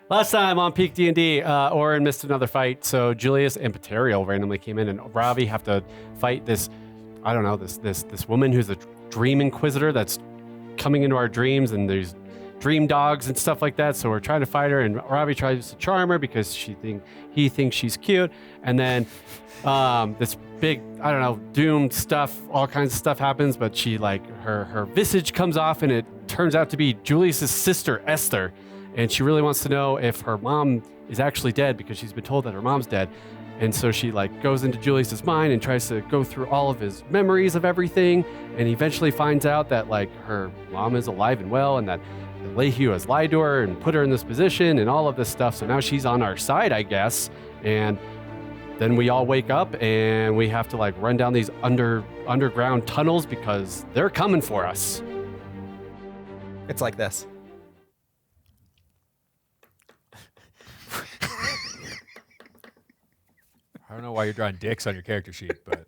Last time on PeakD&D, Oren missed another fight, so Julius and Paterial randomly came in, and Ravi have to fight this, I don't know, this woman who's a dream inquisitor that's coming into our dreams, and there's dream dogs and stuff like that. So we're trying to fight her, and Ravi tries to charm her because he thinks she's cute, and then this big, I don't know, doomed stuff, all kinds of stuff happens, but she her visage comes off, and it turns out to be Julius's sister Esther. And she really wants to know if her mom is actually dead because she's been told that her mom's dead. And so she goes into Julius's mind and tries to go through all of his memories of everything. And eventually finds out that her mom is alive and well, and that Leahy has lied to her and put her in this position and all of this stuff. So now she's on our side, I guess. And then we all wake up and we have to run down these underground tunnels because they're coming for us. It's like this. I don't know why you're drawing dicks on your character sheet, but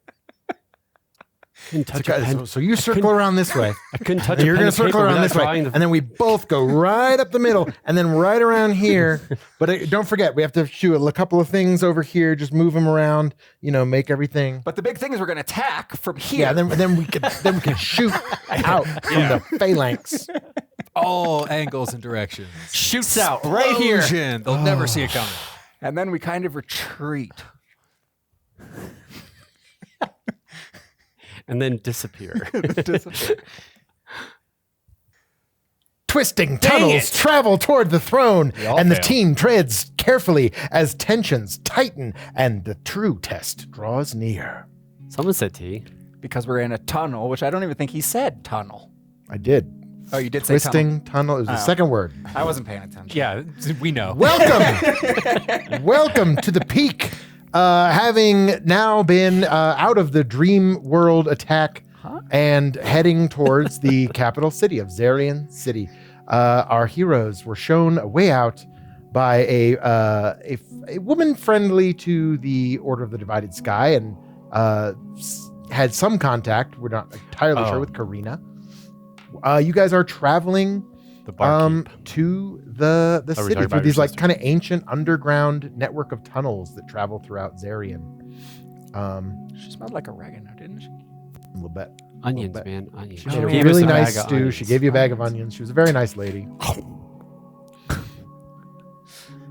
So you circle around this way. I couldn't touch. You're going to circle around this way, and then we both go right up the middle, and then right around here. But don't forget, we have to shoot a couple of things over here. Just move them around. Make everything. But the big thing is we're going to attack from here. Yeah, then we can shoot out from the phalanx. all angles and directions. Shoots out right here. Explosion. They'll never see it coming. And then we kind of retreat. And then disappear. Twisting tunnels travel toward the throne, and the team treads carefully as tensions tighten and the true test draws near. Someone said T. Because we're in a tunnel, which I don't even think he said tunnel. I did. Oh, you did say Twisting tunnel. It was the second word. I wasn't paying attention. Yeah, we know. Welcome. Welcome to the peak. Having now been out of the dream world attack and heading towards the capital city of Zarian City, our heroes were shown a way out by a woman friendly to the Order of the Divided Sky and had some contact. We're not entirely sure with Karina. You guys are traveling to the city through these kind of ancient underground network of tunnels that travel throughout Zarian. She smelled like oregano, didn't she? A little bit. Onions, man. Onions. She made a really nice stew. She gave you a bag of onions. She was a very nice lady.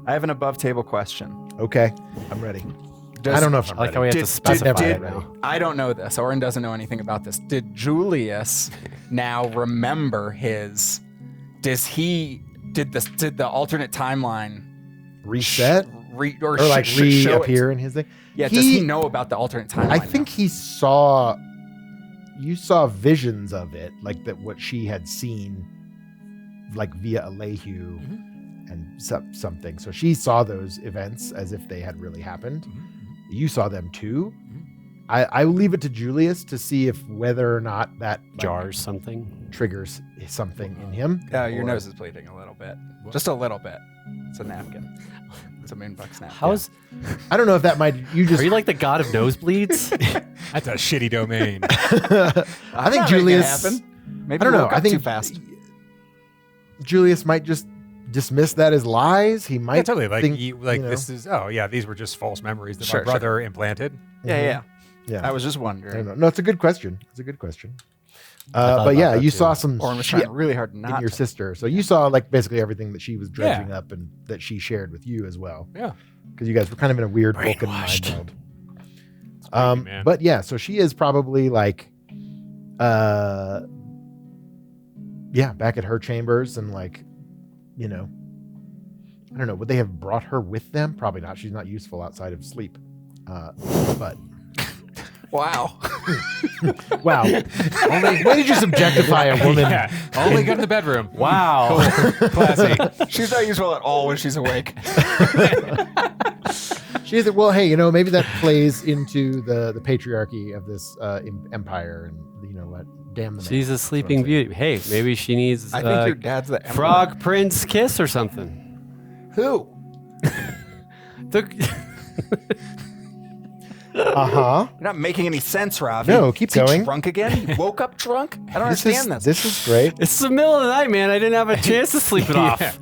I have an above table question. Okay, I'm ready. I don't know if I'm like ready. how we have to specify it now. I don't know this. Oren doesn't know anything about this. Did Julius now remember his? Did the alternate timeline reset or reappear in his thing? Yeah. Does he know about the alternate timeline? I think he saw. You saw visions of it, like that what she had seen, like via Alehu and something. So she saw those events as if they had really happened. You saw them too. I will leave it to Julius to see if whether or not that jars something, triggers something in him. Your nose is bleeding a little bit, just a little bit. It's a napkin. It's a Moonbucks napkin. I don't know if that might. Are you like the god of nosebleeds? That's a shitty domain. I think Julius. Maybe I don't know. I think too fast. Julius might just dismiss that as lies. He might totally think, this is these were just false memories that my brother implanted. Yeah. I was just wondering. I don't know. No, it's a good question. But yeah, you saw some Oren was trying really hard not in your sister. So you saw basically everything that she was dredging up and that she shared with you as well. Yeah. Because you guys were kind of in a weird Vulcan mind meld. But yeah, so she is probably back at her chambers and I don't know, would they have brought her with them? Probably not. She's not useful outside of sleep. But wow. Wow. Why did you subjectify a woman? Yeah. Only good in the bedroom. Wow. Cool. Classy. She's not useful at all when she's awake. She is. Well, hey, maybe that plays into the patriarchy of this empire, and you know what? Damn the man. She's a sleeping beauty. Hey, maybe she needs I think your dad's the frog prince kiss or something. Who? You're not making any sense, Ravi. No, keep going. Drunk again? You woke up drunk? I don't understand this. This is great. It's the middle of the night, man. I didn't have a chance to sleep it off.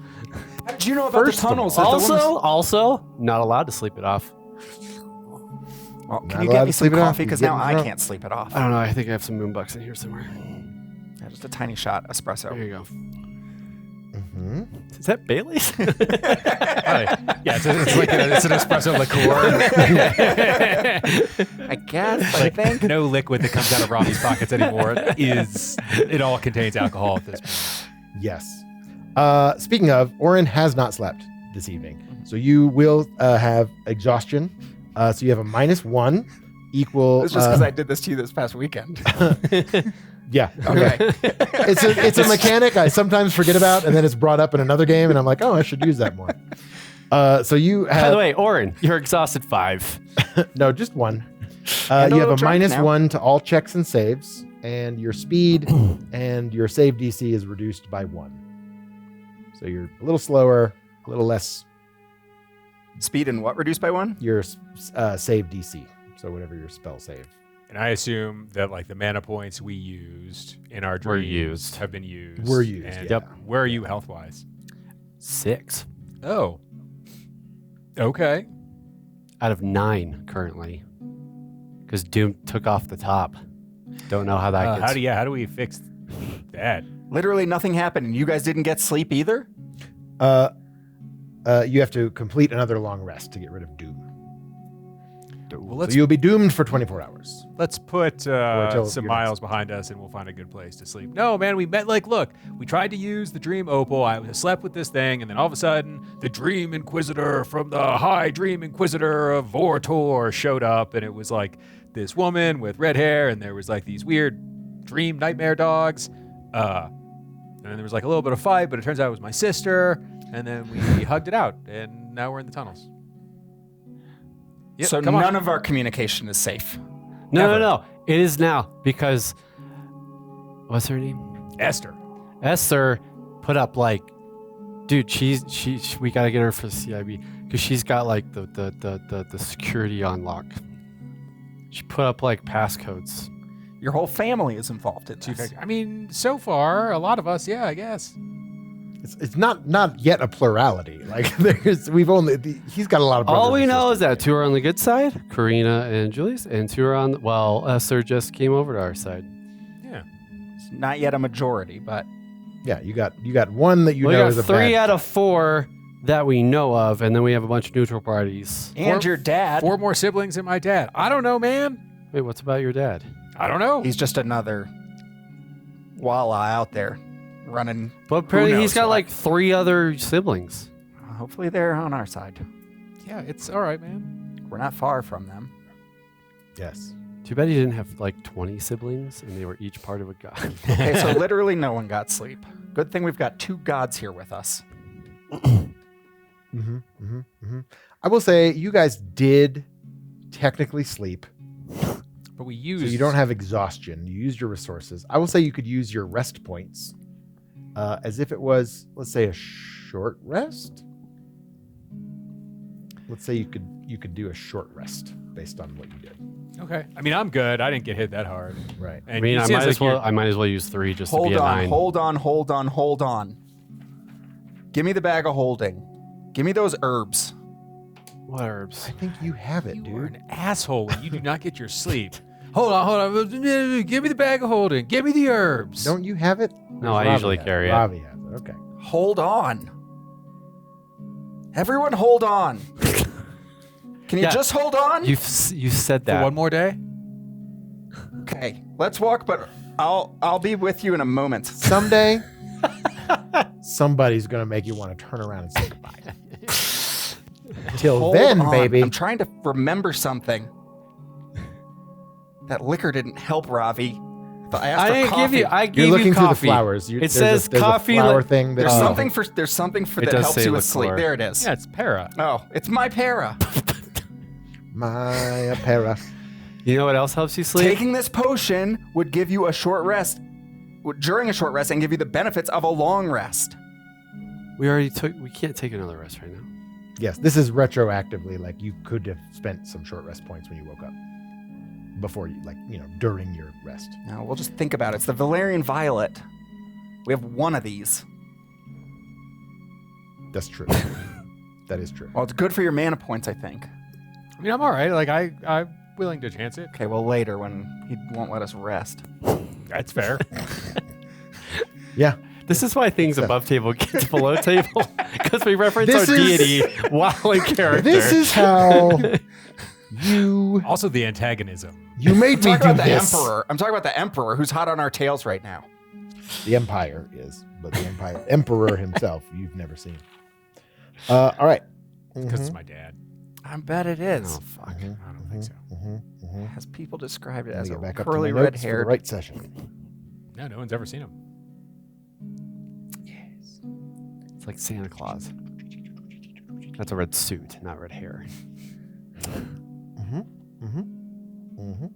did you know about the First of tunnels? all- Also, not allowed to sleep it off. Well, Not can you allowed get to me sleep some it off. coffee? Because You're now getting I drunk. can't sleep it off. I don't know. I think I have some moonbucks in here somewhere. Yeah, just a tiny shot espresso. There you go. Mm-hmm. Is that Bailey's? Yeah, it's like it's an espresso liqueur. I guess. I think. No liquid that comes out of Ravi's pockets anymore. It all contains alcohol at this point. Yes. Speaking of, Oren has not slept this evening. So you will have exhaustion. So you have a -1 equal. It's just because I did this to you this past weekend. Yeah. Okay. It's a mechanic I sometimes forget about, and then it's brought up in another game, and I'm like, oh, I should use that more. So you have. By the way, Oren, you're exhausted 5. No, just 1. And You have a drunk now. -1 to all checks and saves, and your speed and your save DC is reduced by 1. So you're a little slower, a little less. Speed and what reduced by 1? Your save DC. So whatever your spell save. And I assume that like the mana points we used in our Were dreams used. have been used. Were used, And yeah. Where are you health wise? 6 Oh. Okay. out of 9 currently. Because Doom took off the top. Don't know how that gets. How do we fix that? Literally nothing happened, and you guys didn't get sleep either? You have to complete another long rest to get rid of Doom. Well, So you'll be doomed for 24 hours. let's put until some you're miles behind us and we'll find a good place to sleep. No, man, we met look, we tried to use the Dream Opal. I slept with this thing, and then all of a sudden, the Dream Inquisitor from the High Dream Inquisitor of Vortor showed up, and it was like this woman with red hair, and there was like these weird dream nightmare dogs. And then there was like a little bit of fight, but it turns out it was my sister, and then we hugged it out, and now we're in the tunnels. Yep, So come on. none of our communication is safe. No. It is now because what's her name? Esther. Esther put up like, dude, we gotta get her for the CIB because she's got like the security on lock. She put up like passcodes. Your whole family is involved in this. I mean, so far, a lot of us, yeah, I guess. It's not yet a plurality. Like he's got a lot of. All brothers we and know is sisters. that 2 are on the good side, Karina and Julius, and 2 are on. Well, Esther just came over to our side. Yeah. It's not yet a majority, but Yeah, you got 1 that you We know got is a 3 bad. out of 4 that we know of, and then we have a bunch of neutral parties. and your dad, 4 more siblings than my dad. I don't know, man. Wait, what's about your dad? I don't know. he's just another waaaay out there running. Well, apparently knows he's got what? like 3 other siblings. Hopefully they're on our side. Yeah, it's all right, man. We're not far from them. Yes. Too bad he didn't have like 20 siblings, and they were each part of a god. Okay, so literally no one got sleep. Good thing we've got 2 gods here with us. I will say you guys did technically sleep, But we so use. you don't have exhaustion. You used your resources. I will say you could use your rest points as if it was, let's say, a short rest. Let's say you could do a short rest based on what you did. Okay. I mean, I'm good. I didn't get hit that hard. Right. And I mean, it I seems might, like as well, you're- I might as well use 3 just to Hold be at 9. on. Give me the bag of holding. Give me those herbs. What herbs? I think you have it, You are dude. an asshole when you do not get your sleep. Hold on. Give me the bag of holding. Give me the herbs. Don't you have it? No, Or I Ravi usually has carry it. Ravi has it. Okay. Hold on. Everyone hold on. Can you Yeah. just hold on? You said For that. one more day? Okay, let's walk, but I'll be with you in a moment. Someday, somebody's gonna make you want to turn around and say goodbye. Till Hold then, on. baby. I'm trying to remember something. That liquor didn't help, Ravi. I asked I for didn't coffee. give you. I You're gave looking you through the coffee. flowers. It says there's coffee A flower li- thing. That, There's Oh. something It that does helps say you with sleep. liqueur. There it is. Yeah, it's para. Oh, it's my para. My apera. You know what else helps you sleep? Taking this potion would give you a short rest during a short rest and give you the benefits of a long rest. We already took. We can't take another rest right now. Yes, this is retroactively. Like you could have spent some short rest points when you woke up. Before you, during your rest. Now we'll just think about it. It's the Valerian Violet. We have one of these. That's true. That is true. Well, it's good for your mana points, I think. I mean, I'm all right. Like, I'm willing to chance it. Okay, well, later when he won't let us rest. That's fair. Yeah. This is why things above table get to below table, because we reference This our is- deity while in character. This is how you Also, the antagonism. made me I'm talking do about the this. Emperor. I'm talking about the Emperor who's hot on our tails right now. The Empire is, but the Emperor himself, you've never seen. All right. Because it's my dad. I bet it is. Oh, fuck. I don't think so. As people describe it Let as me a get back up to curly my red notes for the haired. right session. No one's ever seen him. It's like Santa Claus. That's a red suit, not red hair. All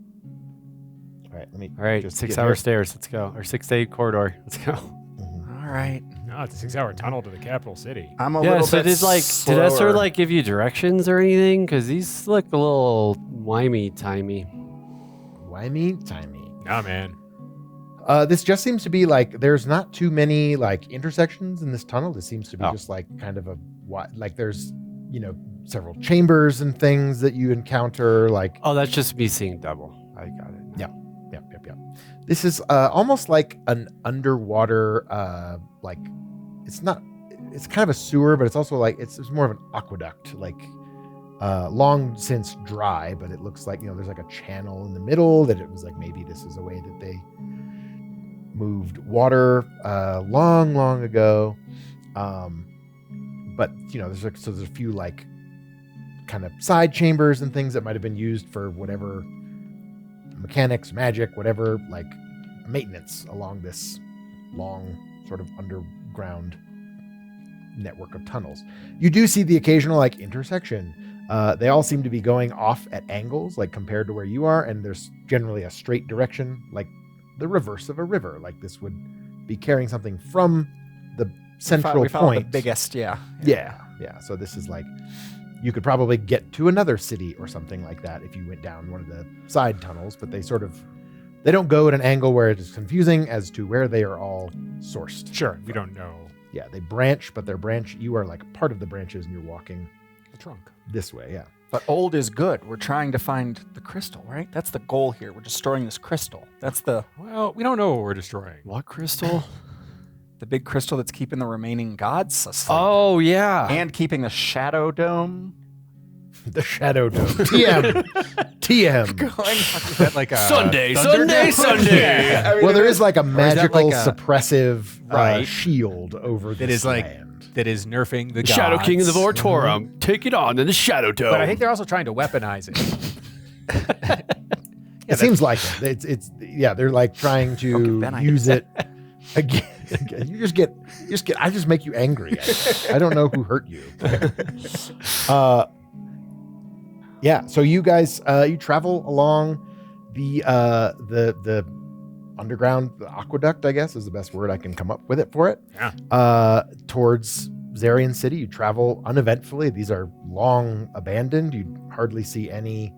right, let me. All right, just 6 get hour here. stairs. Let's go. Or 6 day corridor. Let's go. All right. No, it's a 6-hour tunnel to the capital city. I'm a Yeah, little so bit did Esther slower. like give you directions or anything? Because these look a little wimey-timey. Timey. Nah, man. This just seems to be like there's not too many like intersections in this tunnel. This seems to be Oh. just like kind of a like there's several chambers and things that you encounter. Like Oh, that's just me seeing double. I got it. Yep. This is almost like an underwater like it's kind of a sewer, but it's also like it's more of an aqueduct, like long since dry, but it looks like there's like a channel in the middle that it was like maybe this is a way that they moved water long ago. But there's a few like kind of side chambers and things that might have been used for whatever mechanics, magic, whatever, like maintenance along this long sort of underground network of tunnels. You do see the occasional like intersection. They all seem to be going off at angles, like compared to where you are, and there's generally a straight direction, like the reverse of a river. Like this would be carrying something from the central we found the point. biggest, yeah. Yeah. So this is like you could probably get to another city or something like that if you went down one of the side tunnels, but they don't go at an angle where it is confusing as to where they are all sourced. Sure, we don't know Yeah, they branch, but you are like part of the branches and you're walking the trunk. this way. Yeah. But old is good. We're trying to find the crystal, right? That's the goal here. We're destroying this crystal. That's the Well, we don't know what we're destroying. What crystal? big crystal that's keeping the remaining gods asleep. Oh, yeah. And keeping the shadow dome The Shadow Dome. TM. going. Is that like a Sunday, thunder Sunday, dome? Sunday. I mean, Well, there is like a magical like a- suppressive Right. shield over That this is like land. that is nerfing the Shadow gods. King of the Vortorum. Take it on in the Shadow Dome. But I think they're also trying to weaponize it. It seems like it. It's they're like trying to Okay, Ben, I use get it again. You just get. I just make you angry. I don't know who hurt you. Yeah. So you guys, you travel along the underground, the aqueduct, I guess is the best word I can come up with it for it. Yeah. Towards Zarian City. You travel uneventfully. These are long abandoned. You hardly see any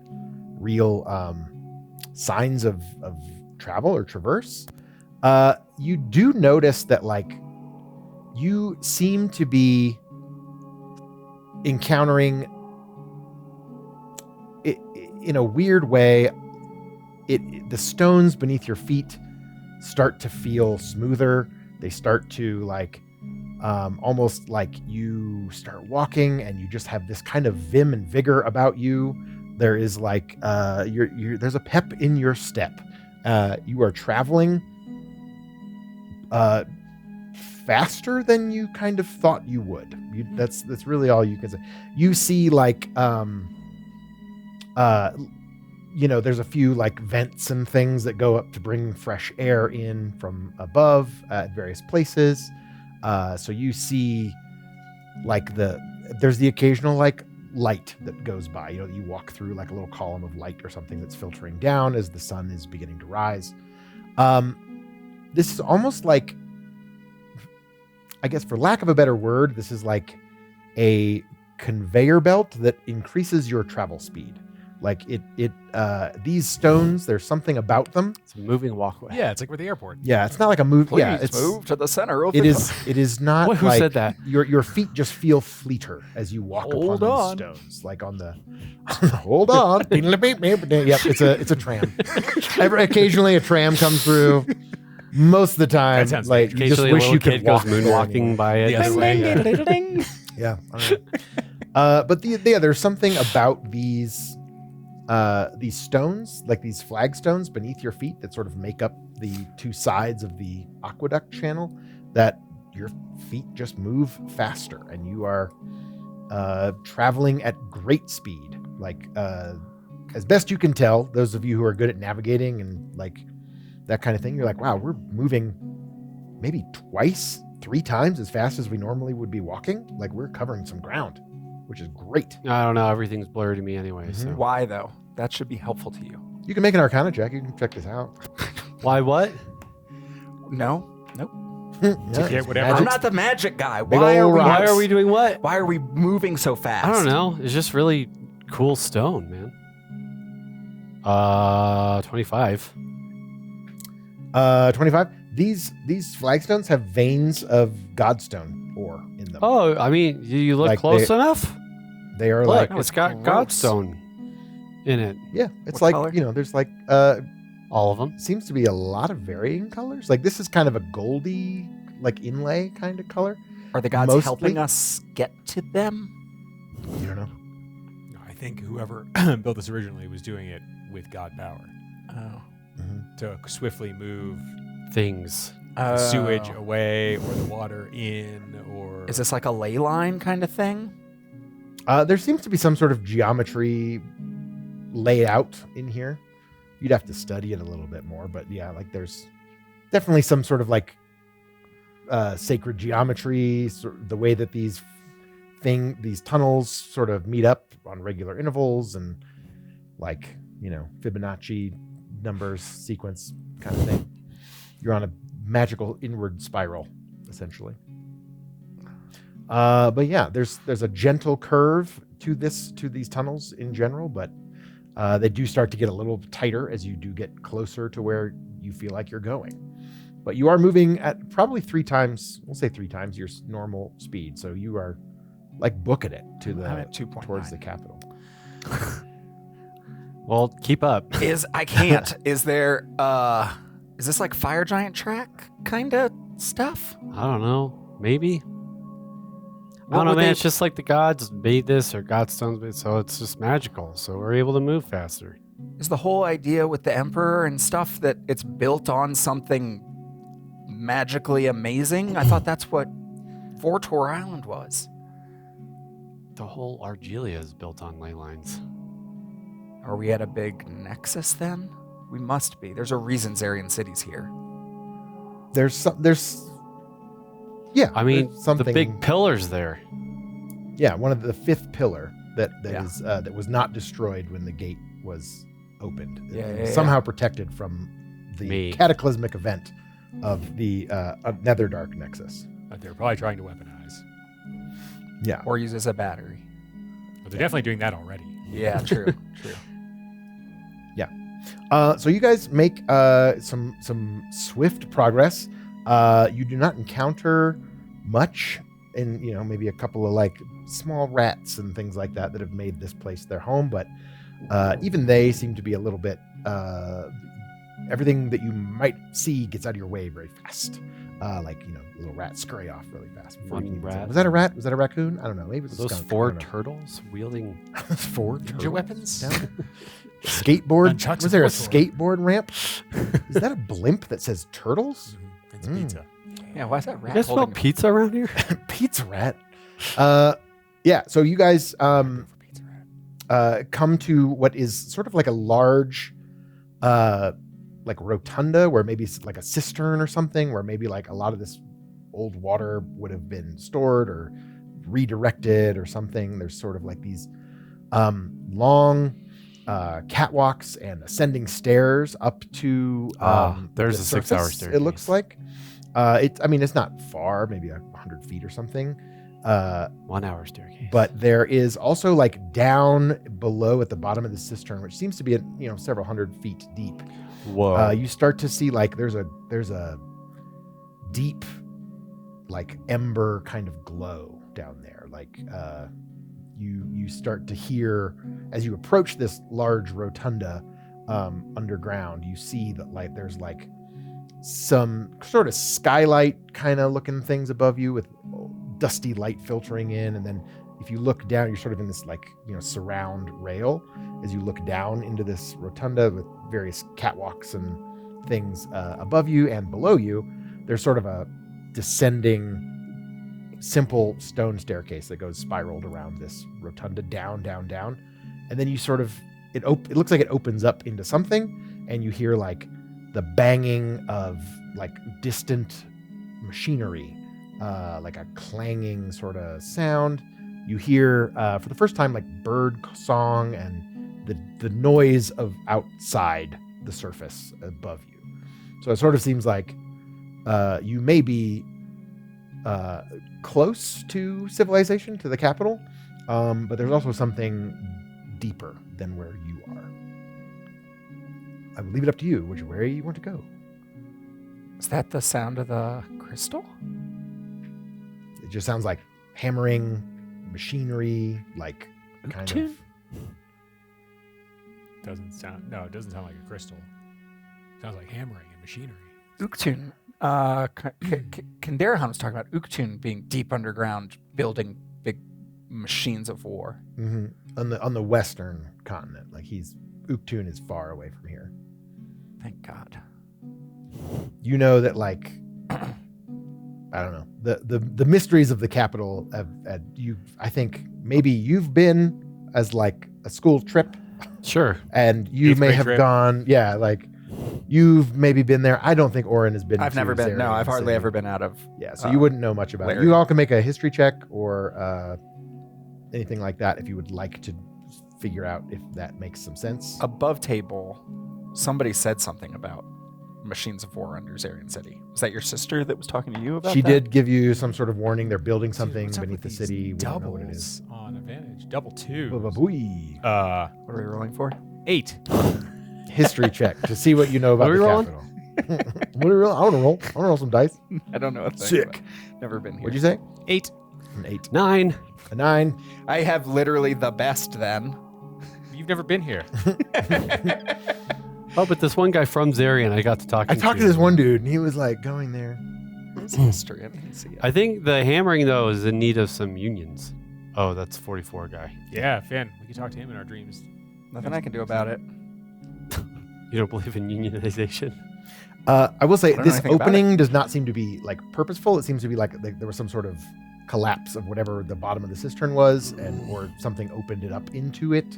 real signs of travel or traverse. You do notice that like you seem to be encountering it in a weird way. The stones beneath your feet start to feel smoother. They start to like almost like you start walking and you just have this kind of vim and vigor about you. There is like there's a pep in your step. You are traveling faster than you kind of thought you would. That's really all you can say. You see like there's a few like vents and things that go up to bring fresh air in from above at various places. So you see like there's the occasional like light that goes by. You walk through like a little column of light or something that's filtering down as the sun is beginning to rise. This is almost like, I guess for lack of a better word, this is like a conveyor belt that increases your travel speed. Like these stones, there's something about them. It's a moving walkway. Yeah, it's like with the airport. Yeah, it's not like a move. Please Yeah, it's move to the center of it the is not. Who like, said that? Your feet just feel fleeter as you walk Hold upon on. these stones, like on the. Hold on. Yep, it's a tram. Occasionally, a tram comes through. Most of the time, That sounds like you just Occasionally, a wish little you could kid goes walk there moonwalking anyway. by it. The other way. Yeah. All right. But there's something about these stones, like these flagstones beneath your feet, that sort of make up the two sides of the aqueduct channel, that your feet just move faster, and you are traveling at great speed. Like as best you can tell, those of you who are good at navigating and like that kind of thing, you're like, wow, we're moving maybe twice, 3 times as fast as we normally would be walking. Like we're covering some ground, which is great. I don't know. Everything's blurry to me anyway. So Why though? That should be helpful to you. You can make an Arcana check. You can check this out. why? What? No, nope. Yeah, get it's whatever. I'm magic. not the magic guy. Big Why are ol' we? rocks. Why are we doing what? Why are we moving so fast? I don't know. It's just really cool stone, man. 25. 25. These flagstones have veins of godstone ore in them. Oh, I mean, you look Like close they- enough. They are Look, like, it's got gross. godstone in it. yeah, it's What like, color? there's like, All of them. seems to be a lot of varying colors. Like this is kind of a goldy, like inlay kind of color. Are the gods Mostly- helping us get to them? You don't know. No, I think whoever built this originally was doing it with god power Oh. to swiftly move Things. the sewage away or the water in, or Is this like a ley line kind of thing? There seems to be some sort of geometry layout in here. You'd have to study it a little bit more, but yeah, like there's definitely some sort of like sacred geometry, the way that these tunnels sort of meet up on regular intervals, and like, Fibonacci numbers sequence kind of thing. You're on a magical inward spiral, essentially. But yeah, there's a gentle curve to these tunnels in general, but they do start to get a little tighter as you do get closer to where you feel like you're going. But you are moving at probably 3 times, we'll say 3 times your normal speed. So you are like booking it to I'm at 2.9. towards the capital. Well, keep up. I can't. Is there is this like fire giant track kind of stuff? I don't know. Maybe. I What don't know, would man. that- It's just like the gods made this, or godstones made, so it's just magical. So we're able to move faster. Is the whole idea with the emperor and stuff that it's built on something magically amazing? I thought that's what Vortor Island was. The whole Argilia is built on ley lines. Are we at a big nexus then? We must be. There's a reason Zarian City's here. Yeah, I mean, there's something, the big pillars there. yeah, one of the 5th pillar that Yeah. is that was not destroyed when the gate was opened. It Yeah, was yeah, somehow protected from the Me. cataclysmic event of the Netherdark Nexus. that they're probably trying to weaponize. Yeah. Or use as a battery. But they're definitely doing that already. Yeah, true. True. So you guys make some swift progress. You do not encounter much, and maybe a couple of like small rats and things like that have made this place their home. But even they seem to be a little bit. Everything that you might see gets out of your way very fast. Little rats scurry off really fast. before you One can even see rat. them. Was that a rat? Was that a raccoon? I don't know. Maybe it was Those a skunk. 4 I don't know. turtles wielding 4 Ninja turtles weapons? down? Skateboard? Nunchucks Was there a and skateboard ramp? Is that a blimp that says turtles? It's Mm. pizza. Yeah, why is that You rat guys smell holding pizza around here? Pizza rat. Yeah. So you guys For pizza rat. come to what is sort of like a large, like rotunda, where maybe it's like a cistern or something, where maybe like a lot of this old water would have been stored or redirected or something. There's sort of like these long catwalks and ascending stairs up to there's the a 6-hour surface, staircase. it looks like. It's not far, maybe 100 feet or something. 1 hour staircase. But there is also like down below at the bottom of the cistern, which seems to be several hundred feet deep. Whoa. You start to see like there's a deep like ember kind of glow down there. Like you start to hear as you approach this large rotunda underground, you see that like there's like some sort of skylight kind of looking things above you with dusty light filtering in, and then if you look down, you're sort of in this like surround rail as you look down into this rotunda with various catwalks and things above you and below you. There's sort of a descending simple stone staircase that goes spiraled around this rotunda down, and then you sort of it looks like it opens up into something, and you hear like the banging of like distant machinery, like a clanging sort of sound. You hear for the first time like bird song and the noise of outside the surface above you. So it sort of seems like you may be close to civilization, to the capital, but there's also something deeper than where you are. I will leave it up to you, where you want to go. Is that the sound of the crystal? It just sounds like hammering machinery, like kind of. It doesn't sound like a crystal. It sounds like hammering and machinery. Uktun. Kanderahan was talking about Uktun being deep underground, building big machines of war. Mm-hmm. On the western continent, like Uktun is far away from here. Thank God. You know that, like, I don't know, the mysteries of the capital. I think maybe you've been as like a school trip. Sure. And you may have gone, like you've maybe been there. I don't think Oren has been. I've never been. No, I've hardly ever been out of. Yeah, so you wouldn't know much about it. You all can make a history check or anything like that if you would like to figure out if that makes some sense. Above table, somebody said something about machines of war under Zarian City. Was that your sister that was talking to you about She that? did give you some sort of warning. They're building something Dude, beneath the city. We don't know what it is. On advantage. Double 2. Ba-ba-booey. What are we rolling for? 8. History check to see what you know about What are the we rolling? capital. What are we rolling? I want to roll. I want to roll some dice. I don't know. A thing, Sick. but Never been here. What'd you say? 8. An 8. 9. A 9. I have literally the best then. You've never been here. Oh, but this one guy from Zarian, I got to talk I talked to this one dude, and he was like going there. It's history. I didn't see it. I think the hammering, though, is in need of some unions. Oh, that's 44 guy. Yeah, Finn. We can talk to him in our dreams. Nothing I can do about it. You don't believe in unionization? I will say I don't know this anything about opening does not seem to be like purposeful. It seems to be like there was some sort of collapse of whatever the bottom of the cistern was, or something opened it up into it.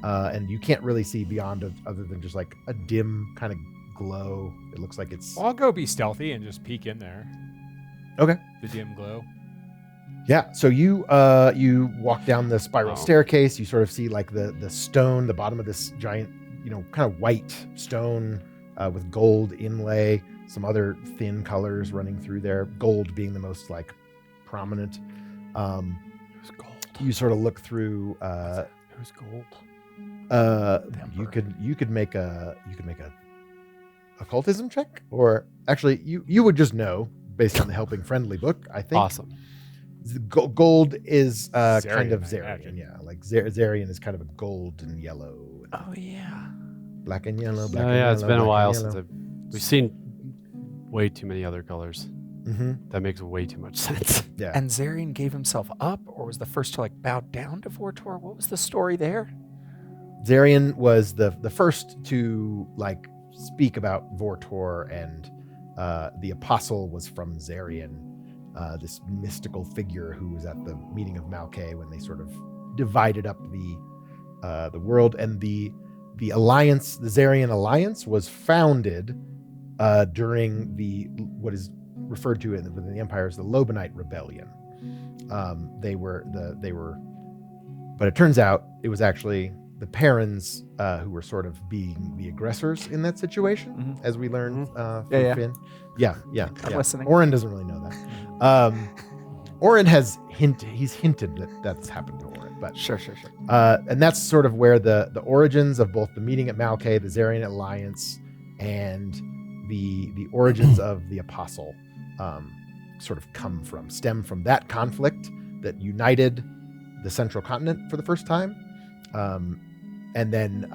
And you can't really see beyond it other than just like a dim kind of glow. It looks like it's Well, I'll go be stealthy and just peek in there. okay. The dim glow. Yeah. So you walk down the spiral staircase. You sort of see like the stone, the bottom of this giant, kind of white stone with gold inlay. Some other thin colors running through there. Gold being the most like prominent. Who's gold? You sort of look through. Who's gold? You could make a occultism check, or actually you would just know based on the Helping Friendly book. I think Awesome. Gold is kind Zarian, of I Zarian, imagine. yeah. Like Zarian is kind of a gold and yellow, Oh yeah. black and yellow. Oh, yeah, it's been a while since we've seen way too many other colors. Mm-hmm. That makes way too much sense. Yeah. And Zarian gave himself up, or was the first to like bow down to Vortor? What was the story there? Zarian was the first to like speak about Vortor, and the apostle was from Zarian, this mystical figure who was at the meeting of Malkay when they sort of divided up the world. And the alliance, the Zarian alliance, was founded during what is referred to within the empire as the Lobanite Rebellion. But it turns out it was actually the Perrins who were sort of being the aggressors in that situation, as we learned from Yeah. Finn. Yeah. I'm listening. Oren doesn't really know that. Orin he's hinted that that's happened to Orin, but Sure. and that's sort of where the origins of both the meeting at Malkay, the Zarian Alliance, and the origins of the Apostle sort of stem from that conflict that united the Central Continent for the first time, and then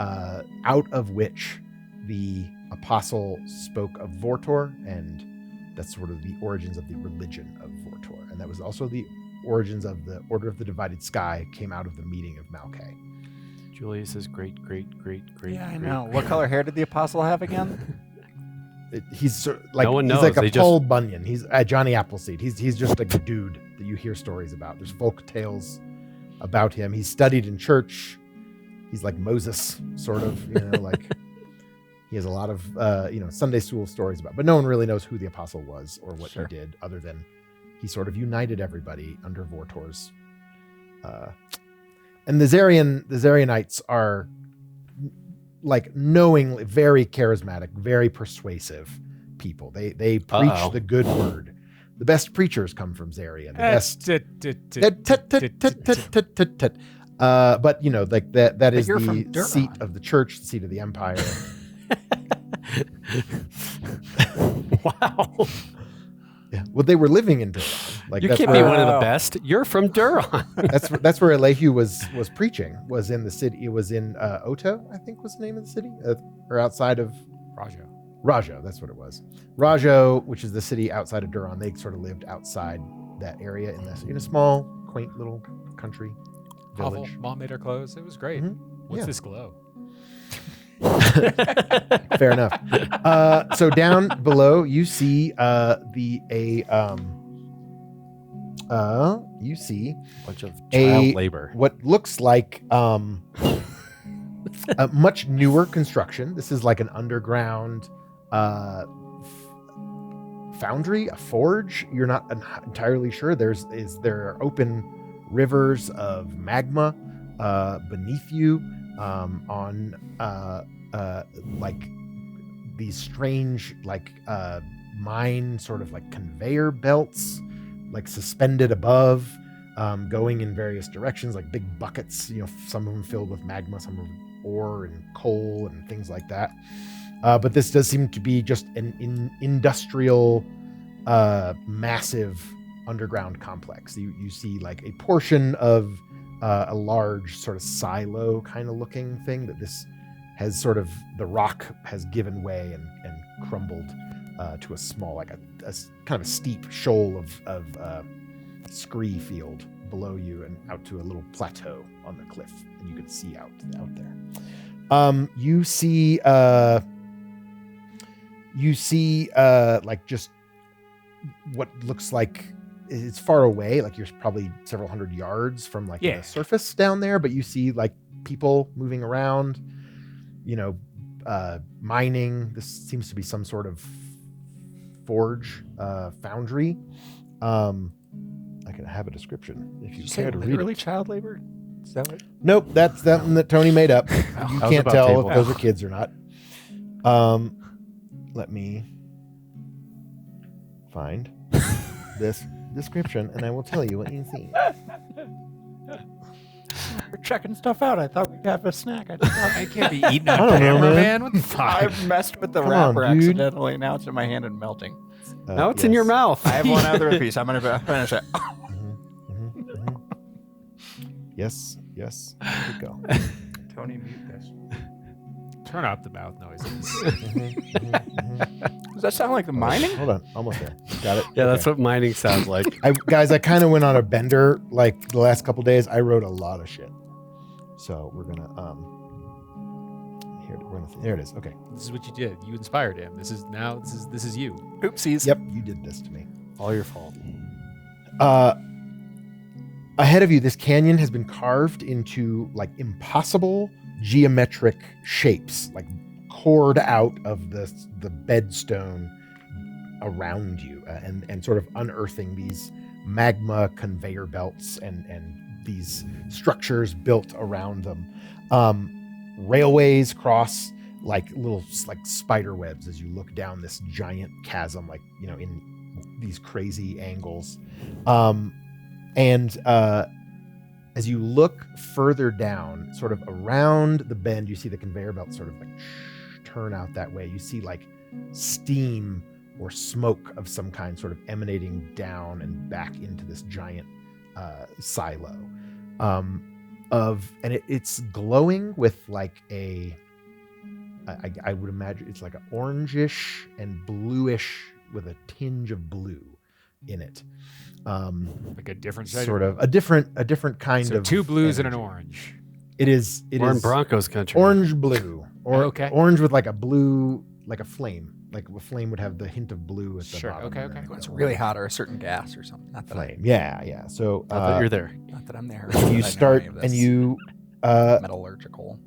out of which the Apostle spoke of Vortor, and that's sort of the origins of the religion of Vortor, and that was also the origins of the Order of the Divided Sky came out of the meeting of Malkay. Julius's great. Yeah, I know. What color hair did the apostle have again? He's like No one he's knows. like a They Paul Bunyan. He's Johnny Appleseed. He's just like a dude that you hear stories about. There's folk tales about him. He's studied in church. He's like Moses, sort of, like he has a lot of Sunday school stories about, but no one really knows who the apostle was or what he did, other than he sort of united everybody under Vortor's. And the Zarianites are like knowingly very charismatic, very persuasive people. They preach the good word. The best preachers come from Zarian. The best. But like that is the seat of the church, the seat of the empire. Wow. Yeah. Well, they were living in Duran. Like You that's can't where, be one of the best. You're from Duran. that's where Elihu was preaching. Was in the city. It was in Oto, I think was the name of the city, or outside of Rajo. That's what it was. Rajo, which is the city outside of Duran. They sort of lived outside that area in a small, quaint little country village. Mom made our clothes. It was great. What's this glow? Fair enough. So down below, you see you see Bunch of child labor. what looks like a much newer construction. This is like an underground foundry, a forge. You're not entirely sure. There are open rivers of magma beneath you on like these strange mine sort of like conveyor belts, like suspended above, going in various directions, like big buckets, some of them filled with magma, some of them ore and coal and things like that. But this does seem to be just an industrial, massive underground complex. You see like a portion of a large sort of silo kind of looking thing that this has sort of, the rock has given way and crumbled to a small, like a kind of a steep shoal of scree field below you and out to a little plateau on the cliff, and you can see out there. You see like just what looks like it's far away, like you're probably several hundred yards from the surface down there, but you see like people moving around, mining. This seems to be some sort of forge, foundry. I can have a description if you care to read it. Child labor? Is that what? Nope, that's something that Tony made up. You can't tell if those are kids or not. Let me find this description and I will tell you what you see. We're checking stuff out. I thought we'd have a snack. I can't be eating on I don't know, camera, man. man. What the fuck? I've messed with the Come on, wrapper dude. accidentally. Now it's in my hand and melting. Now it's in your mouth. I have one other piece. I'm going to finish it. Yes. Here we go. Tony, mute this. Turn up the mouth noises. Does that sound like the mining? Hold on, almost there. Got it. Yeah, Okay. that's what mining sounds like. I kind of went on a bender like the last couple days. I wrote a lot of shit, so we're gonna there it is. Okay. This is what you did. You inspired him. This is you. Oopsies. Yep, you did this to me. All your fault. Ahead of you, this canyon has been carved into like impossible geometric shapes, like cored out of the bedstone around you, and sort of unearthing these magma conveyor belts and these structures built around them. Railways cross like little like spider webs as you look down this giant chasm, like in these crazy angles. And as you look further down, sort of around the bend, you see the conveyor belt sort of like turn out that way. You see like steam or smoke of some kind sort of emanating down and back into this giant silo. It's glowing with like I would imagine it's like an orangish and bluish with a tinge of blue in it. Like a different shade. Sort of a different kind So of 2 blues energy. and an orange. It is. We're in Broncos country. Orange blue, or Okay. orange with like a blue, like a flame. Like a flame would have the hint of blue at the Sure, bottom. okay, and okay. then It's the really orange hot or a certain gas or something. Not that, flame. Yeah. So Not that you're there. not that I'm there. you start and you metallurgical.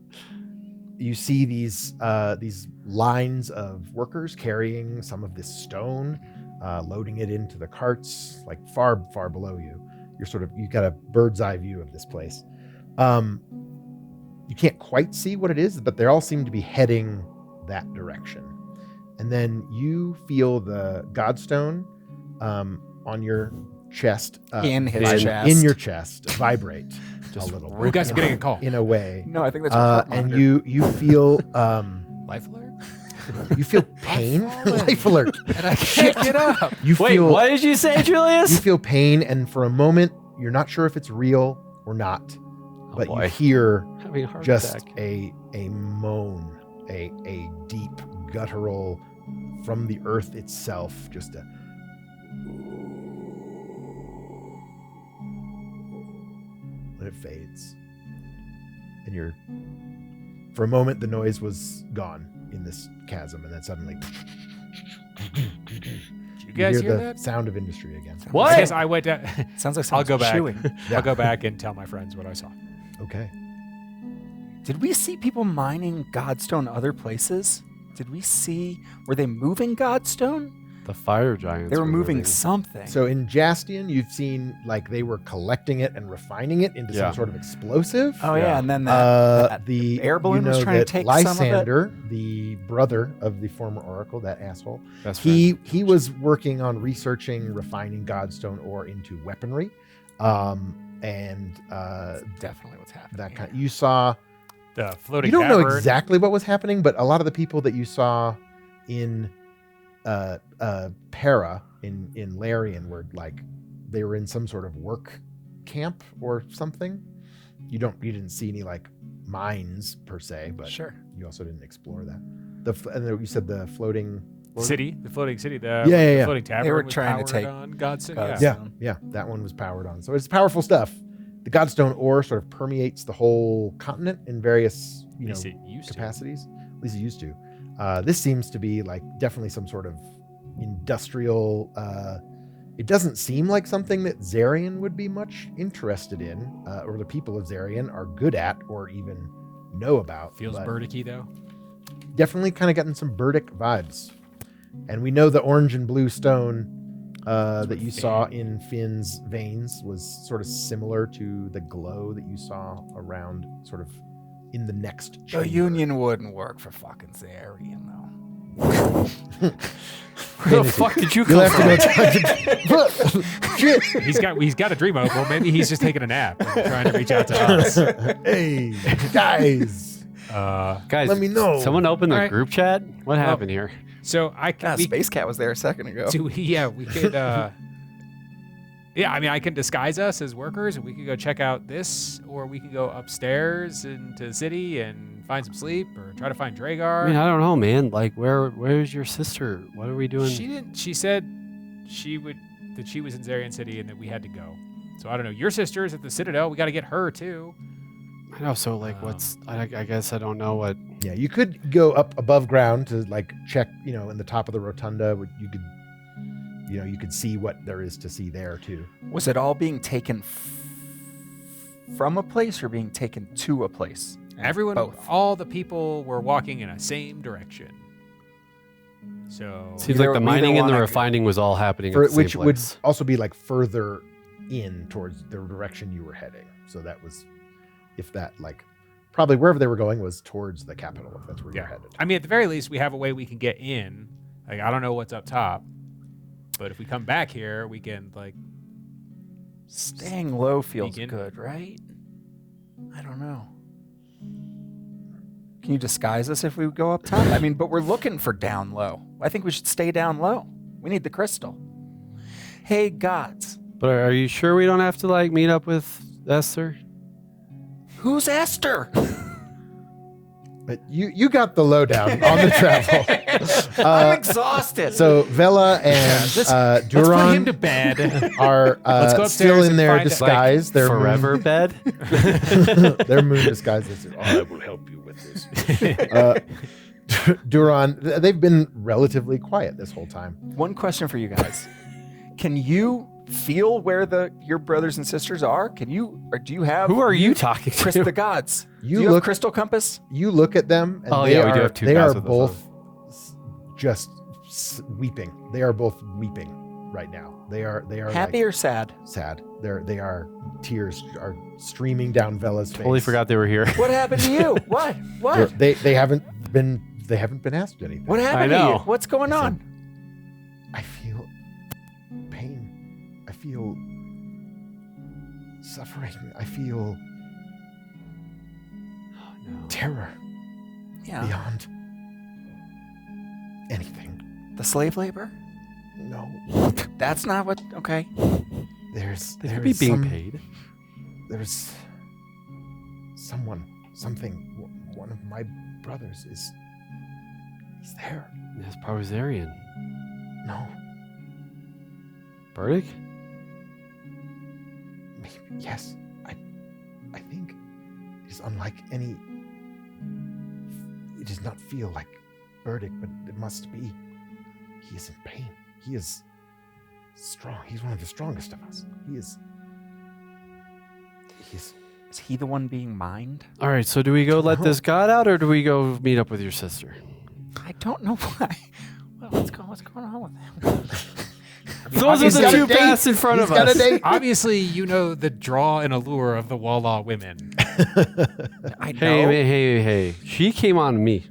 you see these lines of workers carrying some of this stone, loading it into the carts, like far below you. You got a bird's eye view of this place. You can't quite see what it is, but they all seem to be heading that direction. And then you feel the godstone on your chest, In his chest. in your chest, vibrate a little. You guys are getting a call. in a way. No, I think that's a heart And monitor. you feel Life alert? you feel pain. Life alert. And I can't get up. You Wait, feel what did you say, Julius? you feel pain, and for a moment you're not sure if it's real or not, but you boy. hear Having a heart just attack. a moan, a deep guttural from the earth itself, just a and it fades. And for a moment the noise was gone in this chasm, and then suddenly Did you guys hear hear the that? sound of industry again. What? I guess I went down. Sounds like I'll go someone's back. chewing. I'll go back and tell my friends what I saw. Okay. Did we see people mining Godstone other places? Were they moving Godstone? The fire giants. They were moving something. So in Jastian, you've seen like they were collecting it and refining it into Yeah. some sort of explosive. oh yeah. yeah, and then that The air balloon you was know trying to that take some of it. Lysander, the brother of the former oracle, that asshole, Best he was working on researching refining Godstone ore into weaponry, and definitely what's happening. that here. kind. You saw. The floating You don't know cavern. exactly what was happening, but a lot of the people that you saw in Para in Larian were like they were in some sort of work camp or something. You didn't see any like mines per se, but Sure. you also didn't explore that. And then you said the floating City, the floating city, the Yeah. floating tavern. They were was trying to powered take on Godson. Yeah. Godstone. Yeah, that one was powered on. So it's powerful stuff. The Godstone ore sort of permeates the whole continent in various At least it used to. capacities. At least it used to. This seems to be like definitely some sort of industrial. It doesn't seem like something that Zarian would be much interested in, or the people of Zarian are good at, or even know about. Feels but Burdicky though. definitely kind of getting some Burdick vibes. And we know the orange and blue stone that you saw in Finn's veins was sort of similar to the glow that you saw around, sort of in the next The chamber. Union wouldn't work for fucking Zarian though. Where the fuck did you You'll come have from? to go talk to. Shit. He's got a dream opal. Maybe he's just taking a nap and trying to reach out to us. Hey, guys. Guys, Let me know. Someone opened the All right. group chat. What happened here? So I can. God, Space Cat was there a second ago. We could. Yeah, I mean, I can disguise us as workers, and we could go check out this, or we could go upstairs into the city and find some sleep, or try to find Dragar. I mean, I don't know, man. Like, where's your sister? What are we doing? She didn't. She said she was in Zarian City and that we had to go. So I don't know. Your sister is at the Citadel. We got to get her too. I know. So, like, I guess I don't know what. Yeah, you could go up above ground to like check, in the top of the rotunda. You could, you could see what there is to see there too. Was it all being taken from a place or being taken to a place? Everyone, Both. all the people were walking in a same direction. So Seems Either- like the either mining and the one I- refining was all happening For, at the same which would place. also be like further in towards the direction you were heading. So that was, if that like, probably wherever they were going was towards the capital. If that's where you're yeah, headed. I mean, at the very least, we have a way we can get in. Like, I don't know what's up top, but if we come back here, we can like Staying low feels Sneak in. good, right? I don't know. Can you disguise us if we go up top? I mean, but we're looking for down low. I think we should stay down low. We need the crystal. Hey, gods. But are you sure we don't have to like meet up with Esther? Who's Esther? But you got the lowdown on the travel. I'm exhausted. So Vela and Let's put him to Duran bed. are Let's go upstairs still in and their find, disguise. Their Forever bed? their moon disguises. I will help you with this. Duran, they've been relatively quiet this whole time. One question for you guys. Can you feel where your brothers and sisters are? Can you, or do you have... Who are you talking Chris, to? the gods. You do you look- have crystal compass? You look at them, and Oh, they yeah, we are, do have two they guys are with us, both just weeping. They are both weeping right now. They are Happy like, or sad? sad. They are tears are streaming down Vela's face. Totally forgot they were here. What happened to you? What? What? They haven't been asked anything. What happened to know. you? What's going on? I feel pain. I feel suffering. I feel terror Yeah. beyond anything. The slave labor? No, That's not what... Okay. They could be being paid. There's something. One of my brothers is. He's there. It's probably Zarian. No, Burdick? maybe yes. I think it is unlike any. It does not feel like Burdick, but it must be. He is in pain. He is strong. He's one of the strongest of us. He is. Is he the one being mined? All right, so do we go let this god out or do we go meet up with your sister? I don't know why. Well, what's going on with him? Those are He's the got a two date. paths in front He's of got us. a date. Obviously, you know the draw and allure of the Wallaw women. I know. Hey. She came on me.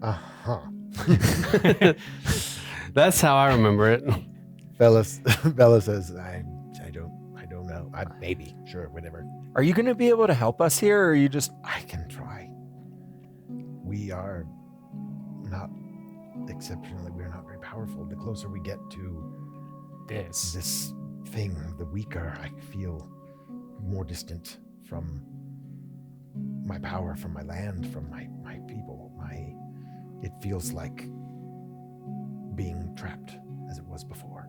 Uh-huh. That's how I remember it. Bella says, I don't know. Maybe, sure, whatever. Are you going to be able to help us here, or are you just... I can try. We are not exceptionally, we're not very powerful. The closer we get to this thing, the weaker I feel, more distant from my power, from my land, from my people. It feels like being trapped as it was before.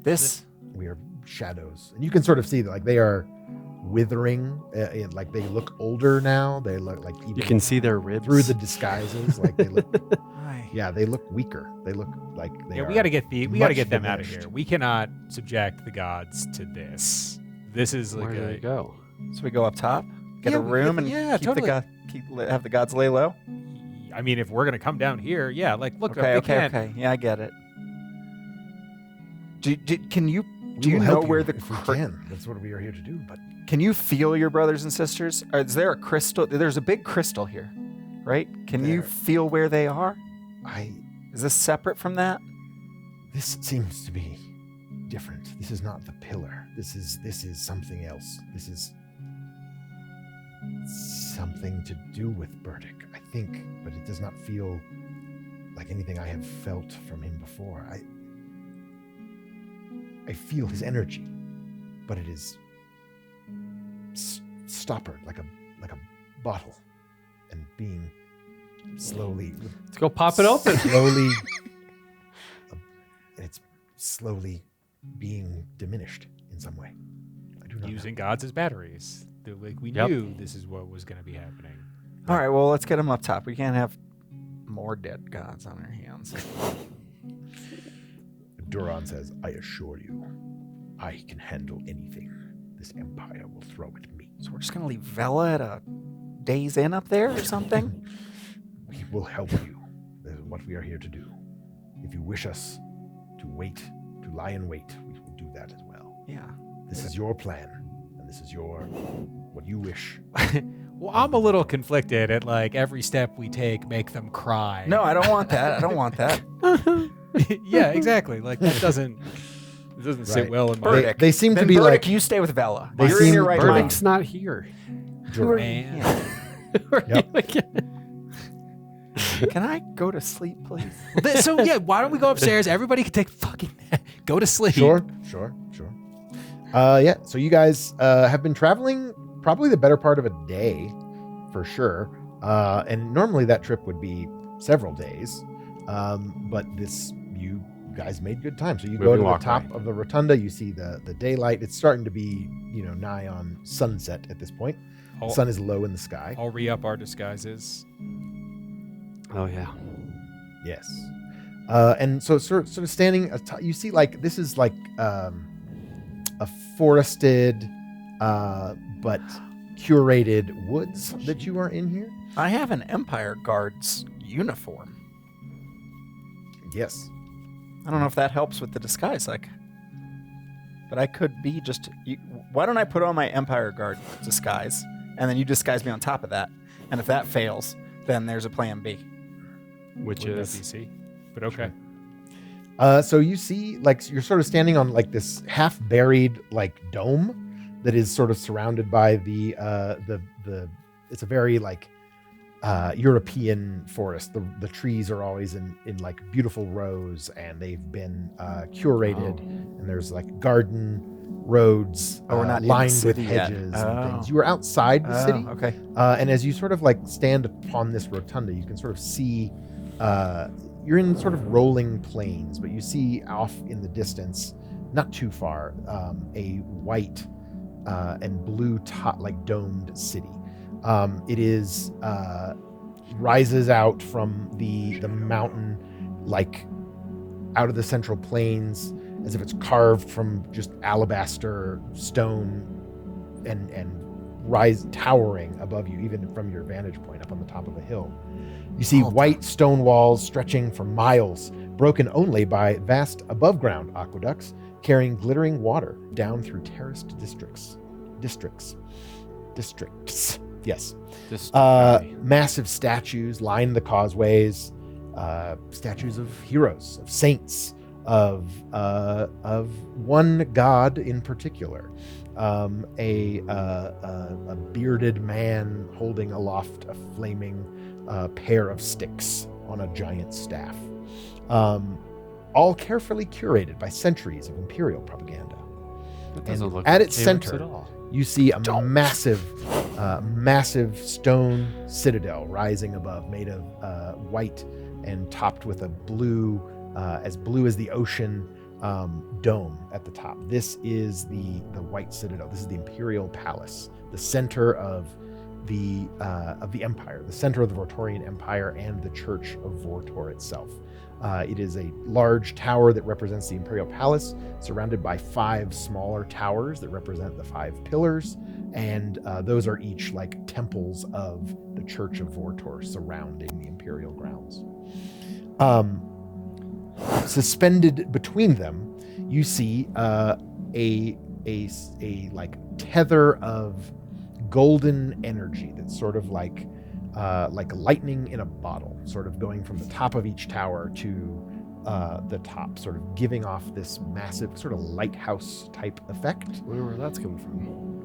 This... We are shadows, and you can sort of see that, like, they are withering, like they look older now. They look like even You can see their ribs. through the disguises, like they look. Hi. Yeah, they look weaker. They look like they. Yeah, are we got to get much them out of diminished. here. We cannot subject the gods to this. This is like Where do we go? So we go up top, get Yeah, a room, and yeah, keep totally. have the gods lay low? I mean, if we're gonna come down here, yeah, like look, Okay, we okay, can't. okay. Yeah, I get it. Can you... We Do you will know help where you the... if we cr- can? That's what we are here to do. But Can you feel your brothers and sisters? Or is there a crystal? There's a big crystal here, right? Can you There. feel where they are? I. Is this separate from that? This seems to be different. This is not the pillar. This is something else. This is something to do with Burdick, I think, but it does not feel like anything I have felt from him before. I feel his energy, but it is stoppered like a bottle, and being slowly. Let's go pop it open. Slowly, it's slowly being diminished in some way. I do not Using gods as batteries. Like we Yep. knew this is what was gonna be happening. All right, well, let's get them up top. We can't have more dead gods on our hands. Duran says, I assure you, I can handle anything this empire will throw at me. So we're just going to leave Vela at a Days Inn up there or something? We will help you. That is what we are here to do. If you wish us to wait, to lie in wait, we will do that as well. Yeah. This is your plan, and this is what you wish. Well, I'm a little conflicted at like every step we take make them cry. No, I don't want that. I don't want that. Yeah, exactly. Like that doesn't. This doesn't sit Right. well in my Burdick. They seem to Then be Burdick, like you stay with Vela. They You're in seem- your right Burdick- mind. Burdick's not here. Who are you? Man. Who are Yep. you again? Can I go to sleep, please? So yeah, why don't we go upstairs? Everybody can take fucking go to sleep. Sure. Yeah. So you guys have been traveling probably the better part of a day, for sure. And normally that trip would be several days, but you guys made good time. So you go Moving to the walkway. top of the rotunda. You see the daylight. It's starting to be nigh on sunset at this point. The sun is low in the sky. I'll re-up our disguises. Oh yeah. Yes. And so sort of standing, you see like this is like a forested but curated woods that you are in here. I have an Empire Guard's uniform. Yes. I don't know if that helps with the disguise, but I could be just. Why don't I put on my Empire Guard disguise, and then you disguise me on top of that? And if that fails, then there's a plan B. Which Wouldn't is that be C? But okay. So you see, like, you're sort of standing on like this half-buried like dome that is sort of surrounded by the. It's a very like European forest. The trees are always in like beautiful rows, and they've been curated. And there's like garden roads Oh, we're not in the lined with city yet. hedges Oh. and things. You were outside the city. Okay. And as you sort of like stand upon this rotunda, you can sort of see, you're in sort of rolling plains, but you see off in the distance, not too far, a white and blue like domed city. It is rises out from the mountain, like out of the central plains, as if it's carved from just alabaster stone and rise towering above you, even from your vantage point up on the top of a hill. You see white stone walls stretching for miles, broken only by vast above-ground aqueducts carrying glittering water down through terraced districts. Yes. Massive statues line the causeways, statues of heroes, of saints, of one god in particular, a bearded man holding aloft a flaming pair of sticks on a giant staff, all carefully curated by centuries of imperial propaganda. That doesn't And look at like its Calyx center, at all. you see a massive stone citadel rising above, made of white and topped with a blue as the ocean dome at the top. This is the White Citadel. This is the Imperial Palace, the center of the Empire, the center of the Vortorian Empire and the Church of Vortor itself. It is a large tower that represents the Imperial Palace, surrounded by 5 smaller towers that represent the 5 pillars, and those are each like temples of the Church of Vortor surrounding the Imperial grounds. Suspended between them, you see a like tether of golden energy that's sort of like lightning in a bottle, sort of going from the top of each tower to the top, sort of giving off this massive sort of lighthouse type effect. I wonder where that's coming from.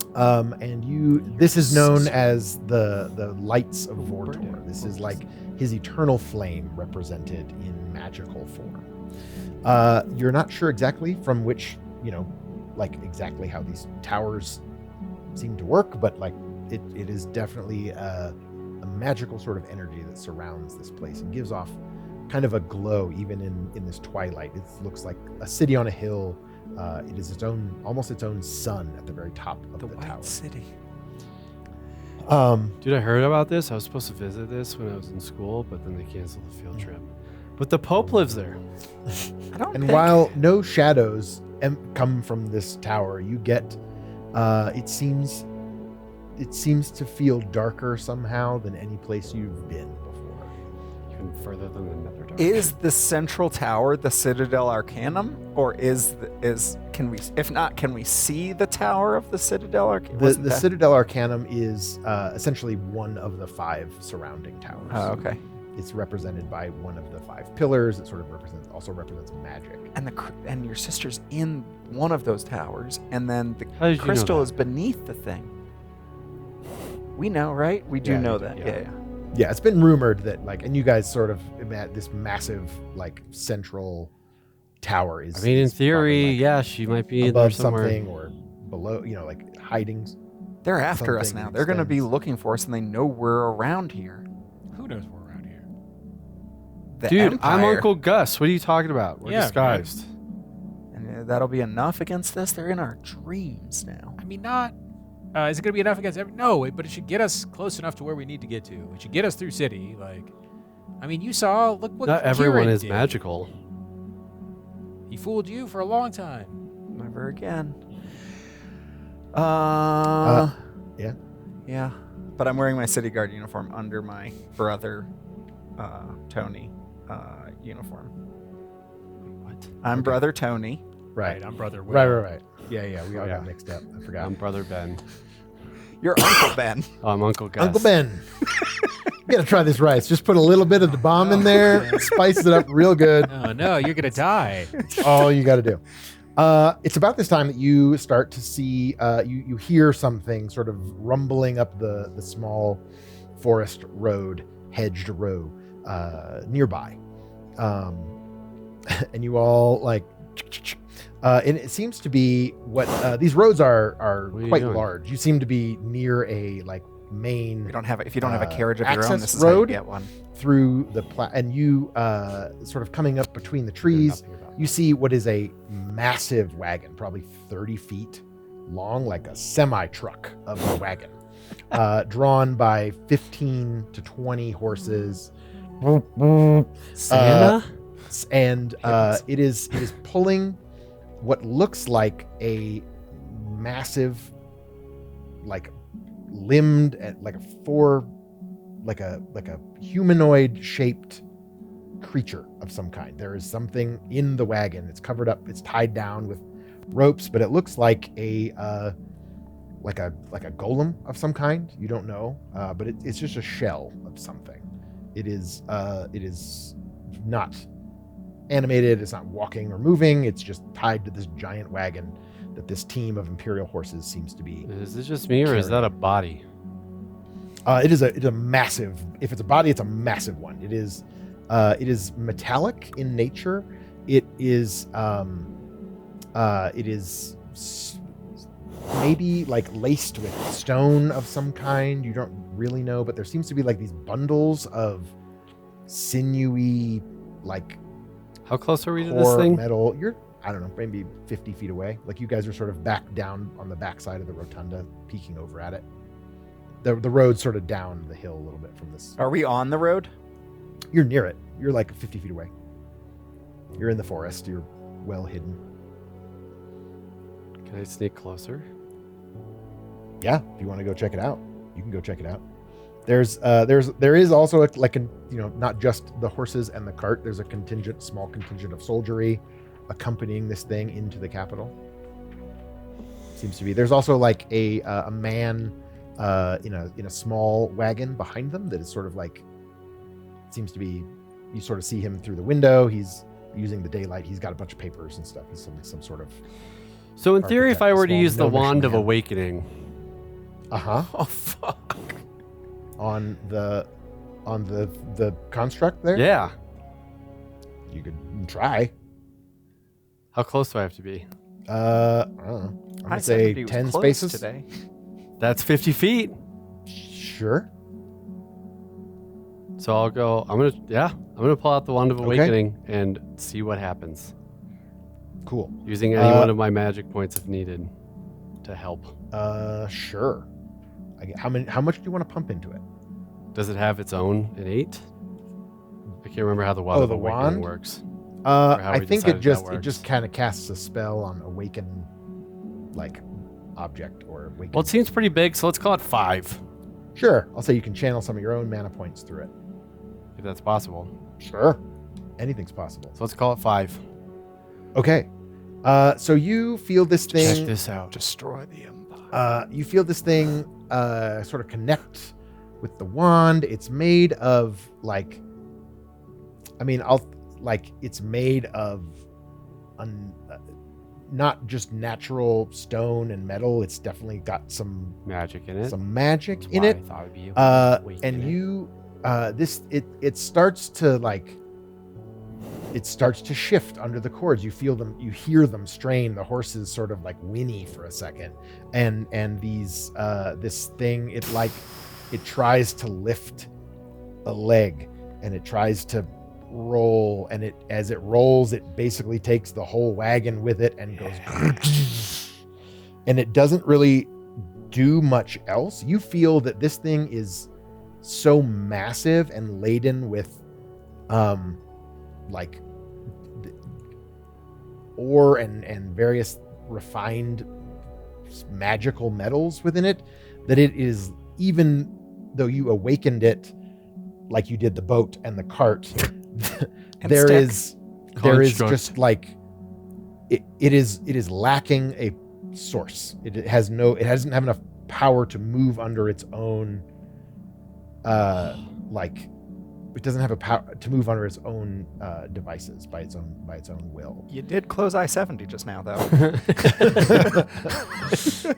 This is known as the lights of Vortor. This is like his eternal flame represented in magical form. You're not sure exactly from which, like exactly how these towers seem to work, but like it is definitely a magical sort of energy that surrounds this place and gives off kind of a glow even in this twilight. It looks like a city on a hill. It is almost its own sun at the very top of the tower. White City. Dude, I heard about this. I was supposed to visit this when I was in school, but then they canceled the field trip. But the Pope lives there. I don't And think- while no shadows come from this tower, you get it seems to feel darker somehow than any place you've been before. Even further than the Netherdark. Is the central tower the Citadel Arcanum, or can we see the tower of the Citadel Arcanum? The Citadel Arcanum is essentially one of the 5 surrounding towers. Oh, okay. It's represented by one of the 5 pillars. It sort of also represents magic. And your sister's in one of those towers, and then the How did you know crystal that? is beneath the thing. We know, right? We do Yeah, know we do, that. yeah. Yeah. Yeah, it's been rumored that and you guys sort of this massive central tower is. I mean, in is theory, probably, yeah, she might be in there above somewhere. something or below, hiding. They're after us Something now. They're going to be extends. looking for us, and they know we're around here. Who knows we're around here? The Dude, Empire. I'm Uncle Gus. What are you talking about? We're Yeah, disguised. And that'll be enough against this. They're in our dreams now. I mean, not. Is it going to be enough against every? No, but it should get us close enough to where we need to get to. It should get us through city. I mean, you saw. Look what. Not everyone Kieran is did. magical. He fooled you for a long time. Never again. Yeah. Yeah. But I'm wearing my city guard uniform under my brother, Tony, uniform. What? I'm brother Tony. Right. I'm brother Will. Right. Yeah. We all Yeah. got mixed up. I forgot. I'm Brother Ben. You're Uncle Ben. Oh, I'm Uncle Gus. Uncle Ben. You gotta try this rice. Just put a little bit of the bomb in there, spice it up real good. Oh no, you're gonna die. That's all you got to do. It's about this time that you start to see, you hear something sort of rumbling up the small forest road, hedged row nearby. And you all and it seems to be what these roads are What are you quite doing? large. You seem to be near a main If you don't have a carriage of your own, access this is how you road? get one. through the and you sort of coming up between the trees. You see what is a massive wagon, probably 30 feet long, like a semi-truck of a wagon, drawn by 15 to 20 horses. Santa? And it is pulling what looks like a massive, limbed, like a humanoid shaped creature of some kind. There is something in the wagon. It's covered up. It's tied down with ropes, but it looks like a golem of some kind. You don't know, but it's just a shell of something. It is not animated. It's not walking or moving. It's just tied to this giant wagon that this team of Imperial horses seems to be. Is it just me, or is that a body? It's a massive. If it's a body, it's a massive one. It is metallic in nature. It is maybe laced with stone of some kind. You don't really know, but there seems to be these bundles of sinewy, How close are we to this core thing? metal. You're, I don't know, maybe 50 feet away. You guys are sort of back down on the backside of the rotunda, peeking over at it. The road's sort of down the hill a little bit from this. Are we on the road? You're near it. You're 50 feet away. You're in the forest. You're well hidden. Can I sneak closer? Yeah, if you want to go check it out, you can go check it out. There is also not just the horses and the cart. There's a small contingent of soldiery accompanying this thing into the capital. Seems to be. There's also a man in a small wagon behind them that is sort of seems to be. You sort of see him through the window. He's using the daylight. He's got a bunch of papers and stuff. He's some sort of. So in theory, if I were to Small use the gnomish Wand of man. Awakening, Oh fuck! on the construct there. yeah, You could try. how close do I have to be? I don't know. I'm I gonna said say he was 10 close spaces. today. That's 50 feet. Sure. So I'll go. I'm gonna pull out the Wand of Okay. Awakening and see what happens, Cool. using any one of my magic points if needed to help. Sure. How much do you want to pump into it? Does it have its own innate? I can't remember how the Wand Oh, of the Awakening wand? works. I we think decided that it works. just kind of casts a spell on awaken, object or awaken. Well, it seems pretty big, so let's call it 5, Sure. I'll say you can channel some of your own mana points through it. if that's possible. Sure. Anything's possible. So let's call it 5. Okay. So you feel this Check thing. this out. Destroy the empire. You feel this thing sort of connect with the wand. It's made of I mean, it's made of not just natural stone and metal. It's definitely got some Magic in it. some magic That's in why it. I thought it'd be a weight And in it. you, it starts to it starts to shift under the cords. You feel them, you hear them strain. The horses sort of like whinny for a second, and these this thing, it tries to lift a leg, and it tries to roll, and as it rolls, it basically takes the whole wagon with it and goes, and it doesn't really do much else. You feel that this thing is so massive and laden with like ore and various refined magical metals within it, that it is, even though you awakened it like you did the boat and the cart, there is Construct. just like it is lacking a source. It doesn't have enough power to move under its own it doesn't have a power to move under its own devices by its own will. You did close I-70 just now, though.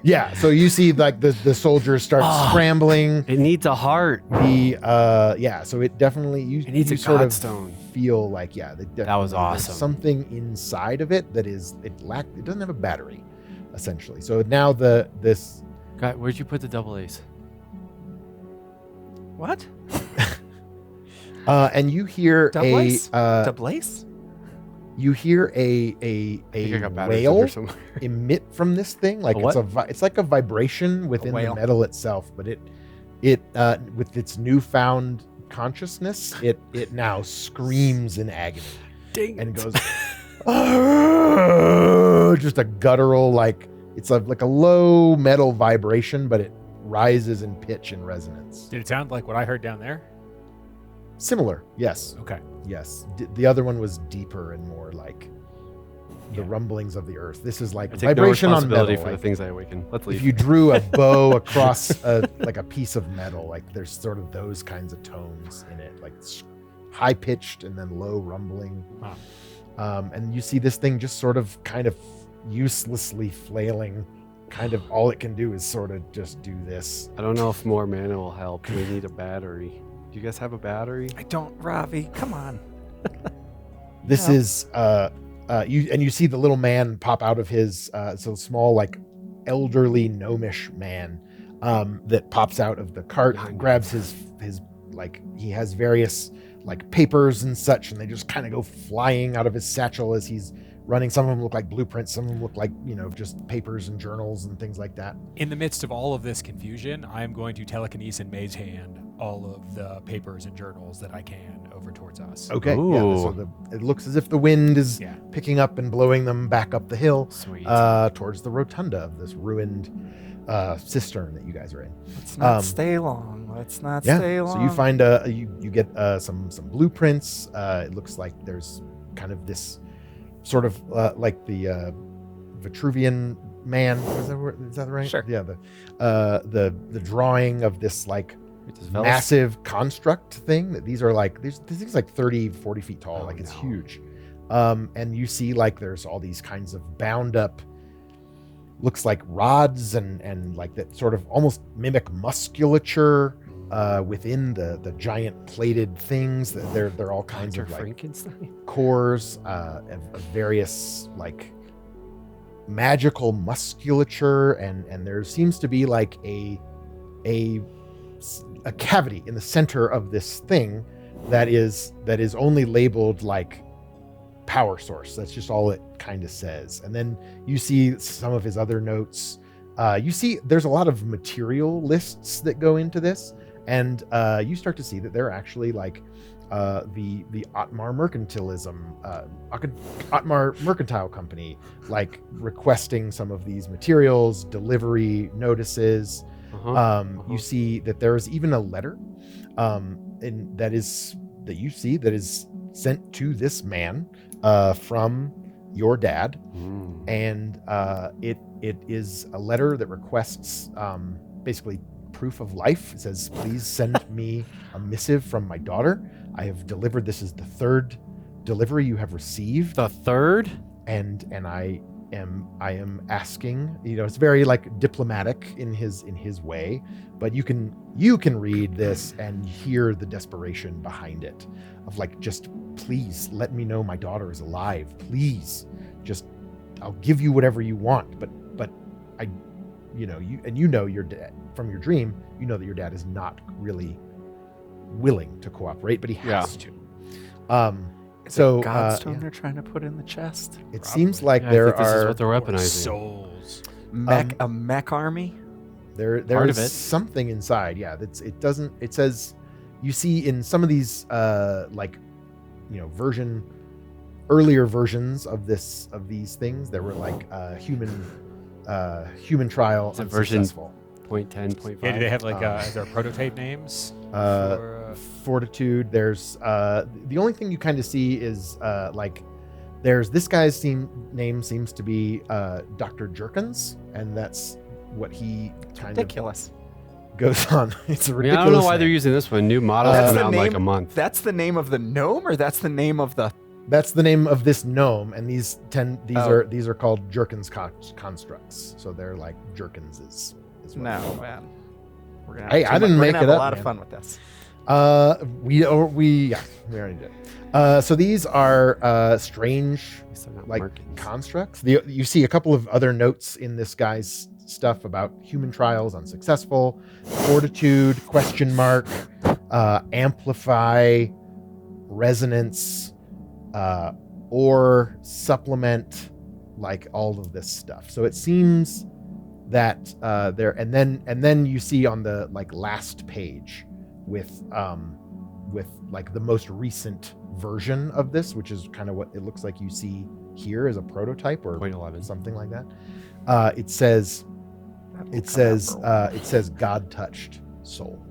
Yeah, so you see like the soldiers start scrambling. It needs a heart. So it definitely It needs you a sort of godstone. feel like That was awesome. there's something inside of it that is it doesn't have a battery, essentially. So now this God, where'd you put the double A's? What? and you hear Double-ace? a Double-ace? you hear I think I got batteries in whale here somewhere. emit from this thing, like A it's what? it's like a vibration within the whale. metal itself, but it with its newfound consciousness, it now screams in agony Dang and it. goes "Argh!" Just a guttural, like it's like a low metal vibration, but it rises in pitch and resonance. Did it sound like what I heard down there? Similar, yes. Okay. Yes, the other one was deeper and more like the Yeah. rumblings of the earth. This is like I take no vibration on responsibility metal. for Like, the things I awaken. Let's leave. if you drew a bow across a piece of metal, like there's sort of those kinds of tones in it, like high pitched and then low rumbling. Wow. And you see this thing just sort of kind of uselessly flailing. Kind of all it can do is sort of just do this. I don't know if more mana will help. We need a battery. Do you guys have a battery? I don't, Ravi. Come on. This Yeah. is you see the little man pop out of his so small, like elderly gnomish man that pops out of the cart and grabs his like he has various like papers and such, and they just kind of go flying out of his satchel as he's running. Some of them look like blueprints, some of them look like, just papers and journals and things like that. In the midst of all of this confusion, I am going to telekinesis and maze hand all of the papers and journals that I can over towards us. Okay. Ooh. Yeah, so it looks as if the wind is Yeah. picking up and blowing them back up the hill Sweet. towards the rotunda of this ruined cistern that you guys are in. Let's not stay long. Let's not Yeah. stay long. So you find you get some blueprints. It looks like there's kind of this sort of like the Vitruvian man. Is that right? Sure. Yeah. The drawing of this like Wait, does Velas- massive construct thing that these are like this thing's like 30, 40 feet tall. Oh, Like it's no. huge. And you see like there's all these kinds of bound up, looks like rods and like that sort of almost mimic musculature within the giant plated things. That they're all kinds Dr. of like Frankenstein? cores of various like magical musculature, and there seems to be like a cavity in the center of this thing that is only labeled like power source. That's just all it kind of says. And then you see some of his other notes. You see there's a lot of material lists that go into this, and you start to see that they're actually like the Otmar Otmar Mercantile Company, like requesting some of these materials, delivery notices. You see that there is even a letter, and that is sent to this man from your dad, Mm. and it is a letter that requests basically proof of life. It says, please send me a missive from my daughter. I have delivered. This is the third delivery you have received. The third? And I am asking, it's very like diplomatic in his way, but you can read this and hear the desperation behind it of like, just please let me know my daughter is alive. Please, just I'll give you whatever you want, but I, your dad from your dream, that your dad is not really willing to cooperate, but he has to. So Godstone they're trying to put in the chest. It seems like I there think this is are what they're weaponizing. Souls. A mech army. There Part is of it. something inside. Yeah, it says you see in some of these earlier versions of these things, there were like human trial It's a version unsuccessful. 0.10, 0.5. Yeah, do they have like is there prototype names? Fortitude. There's the only thing you kind of see is there's this guy's name seems to be Dr. Jerkins, and that's what he kind Ridiculous. of goes on. It's a I ridiculous. don't know why name. they're using this one. New models That's come the out in like name- a month. That's the name of the gnome, or that's the name of the. That's the name of this gnome, and these Oh. are called Jerkins constructs. So they're like Jerkins is what No, they're called. man. We're gonna Hey, have I too didn't much- make we're it gonna have up, a lot man. of fun with this. We already did. So these are strange These are not like Merkins. constructs. You see a couple of other notes in this guy's stuff about human trials unsuccessful, fortitude, ? Amplify, resonance, or supplement, like all of this stuff. So it seems that there, and then you see on the like last page with like the most recent version of this, which is kind of what it looks like you see here as a prototype or 0.11. something like that. It says God touched soul,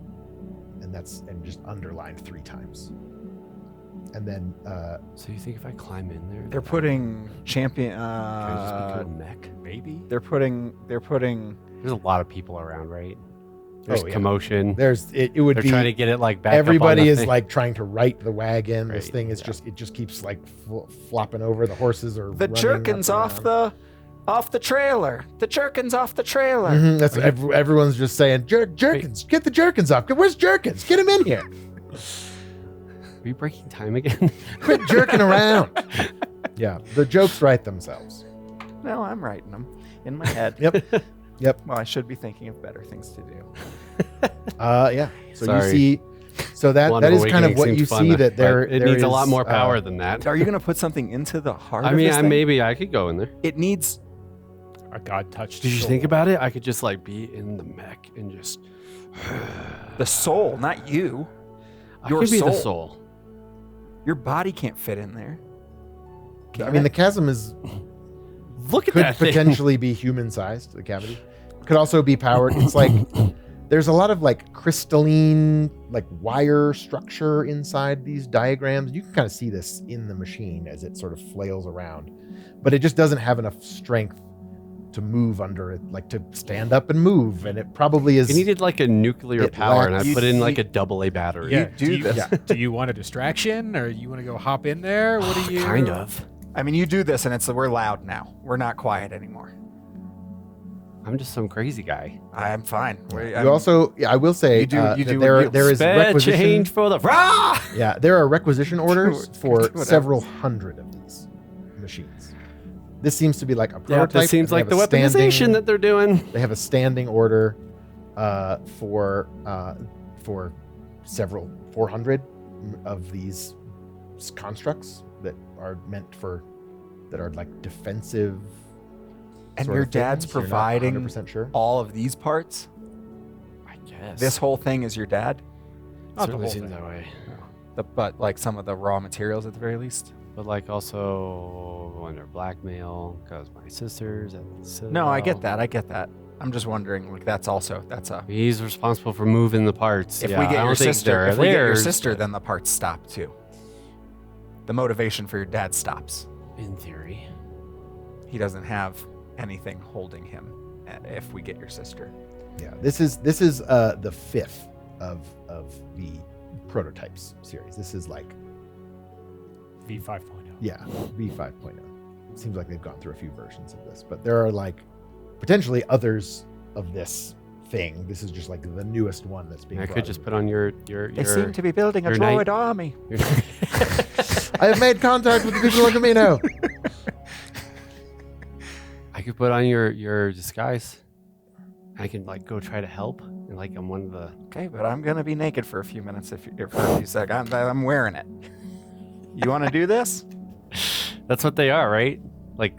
and just underlined 3 times. And then So you think if I climb in there, They're putting champion. can I just become a mech? Maybe. They're putting. There's a lot of people around, right? There's yeah. commotion. there's it would They're be trying to get it like back. everybody up on the is thing. like trying to right the wagon. This Right, thing is yeah. it just keeps like flopping over. The horses are The running Jerkins up and off the trailer. The Jerkins off the trailer. Mhm, that's everyone's just saying Jerkins, get the Jerkins off. Where's Jerkins? Get him in here. Are you breaking time again? Quit jerking around. Yeah, the jokes write themselves. No, I'm writing them in my head. Yep. Well, I should be thinking of better things to do. Yeah. So Sorry. you see, so that Wonder is kind of Awakening what seems you fun, see that but there. It there needs a is, lot more power than that. Are you going to put something into the heart I of mean, this thing? maybe I could go in there. It needs. A God touched. Did you soul. think about it? I could just like be in the mech and just. The soul, not you. I Your could be the soul. soul. Your body can't fit in there. I mean, the chasm is Look at could that thing. potentially be human-sized. The cavity could also be powered. It's like there's a lot of like crystalline, like wire structure inside these diagrams. You can kind of see this in the machine as it sort of flails around, but it just doesn't have enough strength to move under it, like to stand up and move. And it probably is. It needed like a nuclear It power, and I lacks- put in like a AA battery. Yeah. do you, this. Do you want a distraction, or you want to go hop in there? What do you? Kind of. I mean, you do this, and we're loud now. We're not quiet anymore. I'm just some crazy guy. I'm fine. You also, yeah, I will say, You do- that you do there what there is Spare requisition. change for the rah! Yeah, there are requisition orders Do for whatever. several hundred of these machines. This seems to be like a Yeah, prototype. this seems and they like the have a weaponization standing- that they're doing. They have a standing order for several 400 of these constructs that are meant for that are like defensive. And sort your of dad's things. You're not providing 100% sure. all of these parts. I guess. This whole thing is your dad. Not the certainly whole seems thing. that way. But like some of the raw materials at the very least. But like also under blackmail because my sister's at the Citadel. No, I get that. I get that. I'm just wondering, like that's a. He's responsible for moving the parts. If Yeah, we I get don't your think sister, they're if we get your theirs, sister, but then the parts stop too. The motivation for your dad stops. in theory, He doesn't have anything holding him if we get your sister. Yeah, this is the 5th of the prototypes series. This is like V 5.0. yeah, V 5.0. Seems like they've gone through a few versions of this, but there are like potentially others of this thing. This is just like the newest one that's being. I brought could just into put on your. They seem to be building a your droid knight- army. I have made contact with the people on Camino. I could put on your disguise. I can like go try to help, and like I'm one of the. Okay, but I'm gonna be naked for a few minutes for a few seconds. I'm wearing it. You want to do this? That's what they are, right? Like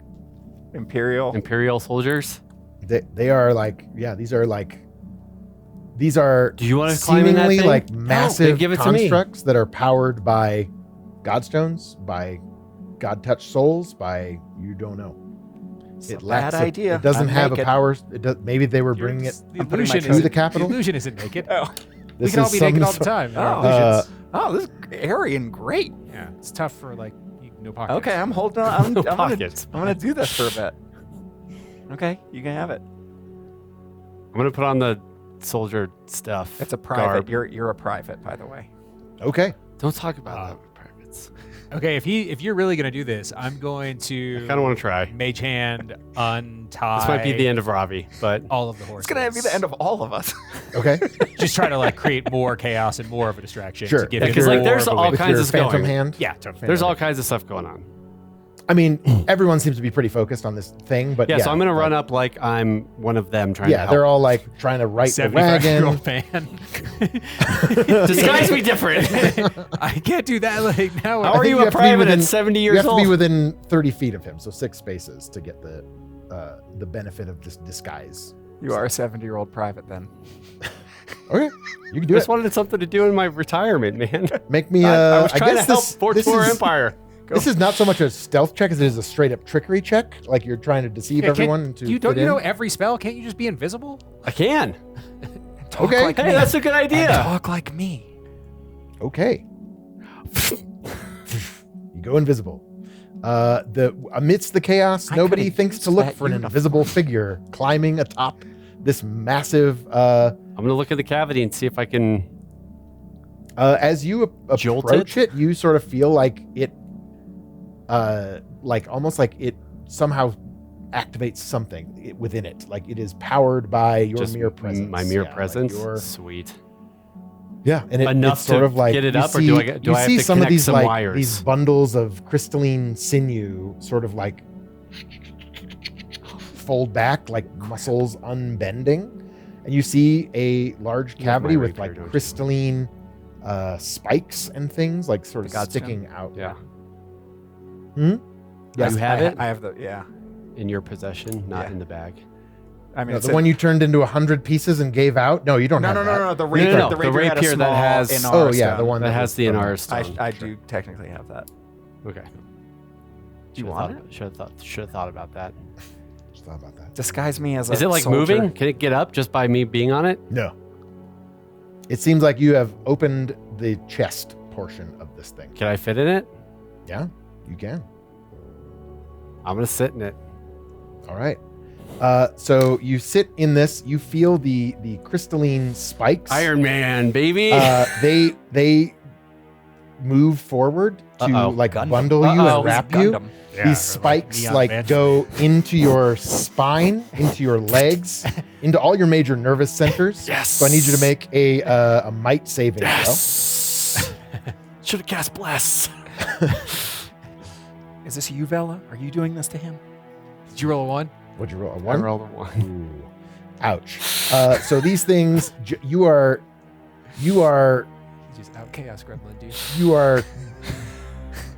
Imperial soldiers. They are like, yeah, these are Do you want to climb in that seemingly thing? like No, massive give it to me. constructs that are powered by godstones, by god touch souls, by you don't know. It's a bad a- idea. It doesn't I'm have naked. a power. Maybe they were bringing it. The I'm putting my illusion toe is to the capital? The illusion isn't naked. Oh, We This can all is be some naked all the sort- time. in our Oh. illusions. this is airy and great. Yeah, it's tough for like no pockets. Okay, I'm holding on. I'm, No I'm pockets. gonna do this for a bit. Okay, you can have it. I'm gonna put on the soldier stuff. It's a private. garb. You're a private, by the way. Okay. Don't talk about that with privates. Okay, if you're really gonna do this, I'm going I to kind of want to try. mage hand untie. This might be the end of Ravi, but all of the horses. It's gonna be the end of all of us. Okay. Just try to like create more chaos and more of a distraction. Sure. To give Yeah, it 'cause, like, more there's of a all win. With kinds your of phantom going. hand. Yeah, there's all kinds of stuff going on. I mean, everyone seems to be pretty focused on this thing, but Yeah, so I'm gonna run like, up like I'm one of them trying to Yeah, help. they're all like trying to right the wagon. 75-year-old man. Disguise me different. I can't do that. Like now. How I are think you you a have to be private within- at 70 You years have to old? be within 30 feet of him, so 6 spaces to get the benefit of this disguise. You are a 70-year-old private, then. Okay, you can do Just it. wanted something to do in my retirement, man. Make me. I was I trying to guess help this, Forge this is, Empire. This is not so much a stealth check as it is a straight up trickery check. Like you're trying to deceive everyone to you don't fit you in. know every spell? Can't you just be invisible? I can. Talk Okay. like Hey, me. that's a good idea. And talk like me. Okay. You go invisible. Amidst the chaos, I nobody could've thinks used to look that for an uniform. invisible figure climbing atop this massive. I'm gonna look at the cavity and see if I can. As you Jolt approach it, you sort of feel like it, like almost like it somehow activates something within it. Like it is powered by your Just mere presence. My mere Yeah, like presence. your- Sweet. Yeah, and Enough it's sort to of like get it you up, or see, do I get- do you I have see to some of connect these some like wires? these bundles of crystalline sinew, sort of like fold back like muscles unbending, and you see a large You have cavity my with rapier, like don't you? crystalline spikes and things like sort of The godstone? sticking out. Yeah. Yes, you have I it I have the yeah. in your possession, not Yeah. in the bag. I mean, No, it's the a- one you turned into 100 pieces and gave out. No, you don't no, have no, that. no, no. The no, rapier, no, the the rapier had a rapier that small has- Inara Oh yeah, stone. the one That has was the from- Inara stone. I Sure. do technically have that. Okay. Do you want it? Should have thought about that. Just thought about that. Disguise me as a Is it like soldier. moving? Can it get up just by me being on it? No. It seems like you have opened the chest portion of this thing. Can I fit in it? Yeah, you can. I'm gonna sit in it. All right. So you sit in this. You feel the crystalline spikes. Iron Man, baby. They move forward to Uh-oh. like Gundam. bundle you Uh-oh. and wrap you. Gundam. These spikes Neon like Man. go into your spine, into your legs, into all your major nervous centers. Yes. So I need you to make a might saving throw. Yes. Should have cast bless. Is this you, Vela? Are you doing this to him? Did you roll a 1? What'd you roll? A I one? rolled a 1. Ooh. Ouch. So these things, you are Just out chaos gremlin, dude.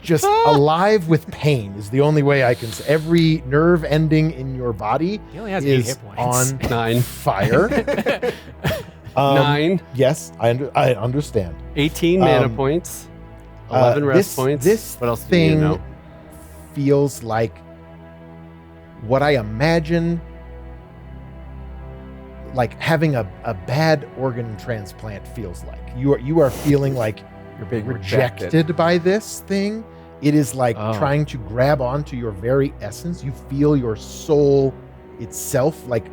just alive with pain is the only way I can say. Every nerve ending in your body He only has 8 is hit points. on 9. fire. 9. Yes, I understand. 18 mana Um, points. 11 rest points. This What else do you need thing to know? feels like what I imagine like having a bad organ transplant feels like. You are feeling like You're being rejected by this thing. It is like Oh. trying to grab onto your very essence. You feel your soul itself like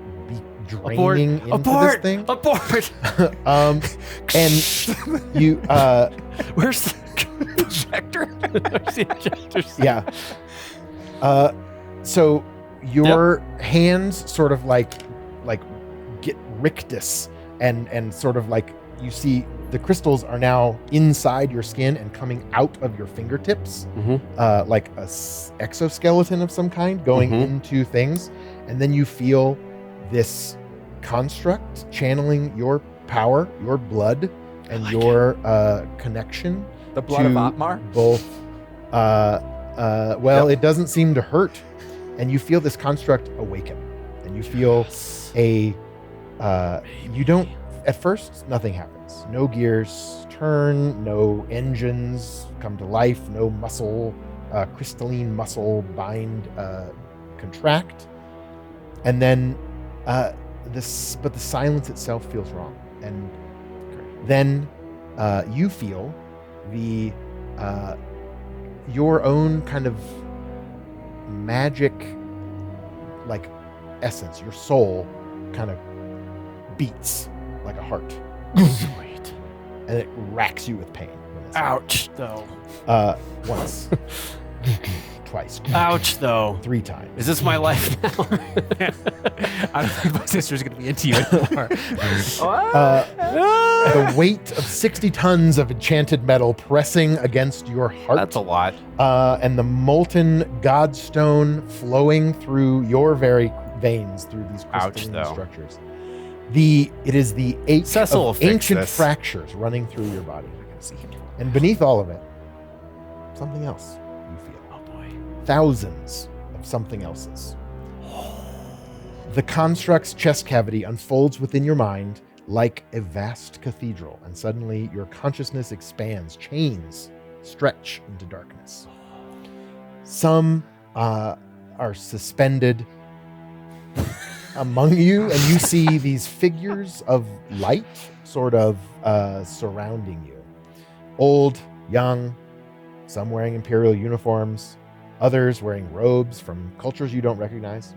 draining into Abort! this thing. Abort! And you, Where's the projector? Where's the ejector seat? yeah. So your hands sort of like get rictus and sort of like you see the crystals are now inside your skin and coming out of your fingertips, like a exoskeleton of some kind going into things. And then you feel this construct channeling your power, your blood, and your connection. The blood of Atmar? Both. It doesn't seem to hurt. And you feel this construct awaken. And you feel you don't, at first, nothing happens. No gears turn, no engines come to life, no muscle, crystalline muscle bind, contract. And then but the silence itself feels wrong. And then you feel your own kind of magic, like essence, your soul kind of beats like a heart. Sweet. And it racks you with pain. when it's- Ouch, though. Once. Twice. Ouch, though. 3 times. Is this my life now? I don't think my sister's going to be into you anymore. The weight of 60 tons of enchanted metal pressing against your heart. That's a lot. And the molten godstone flowing through your very veins through these crystalline though. structures. It is the ache Cecil will of fix ancient this. fractures running through your body. And beneath all of it, something else you feel. Oh, boy. Thousands of something else's. The construct's chest cavity unfolds within your mind like a vast cathedral, and suddenly your consciousness expands. Chains stretch into darkness. Some are suspended among you, and you see these figures of light sort of surrounding you. Old, young, some wearing imperial uniforms, others wearing robes from cultures you don't recognize.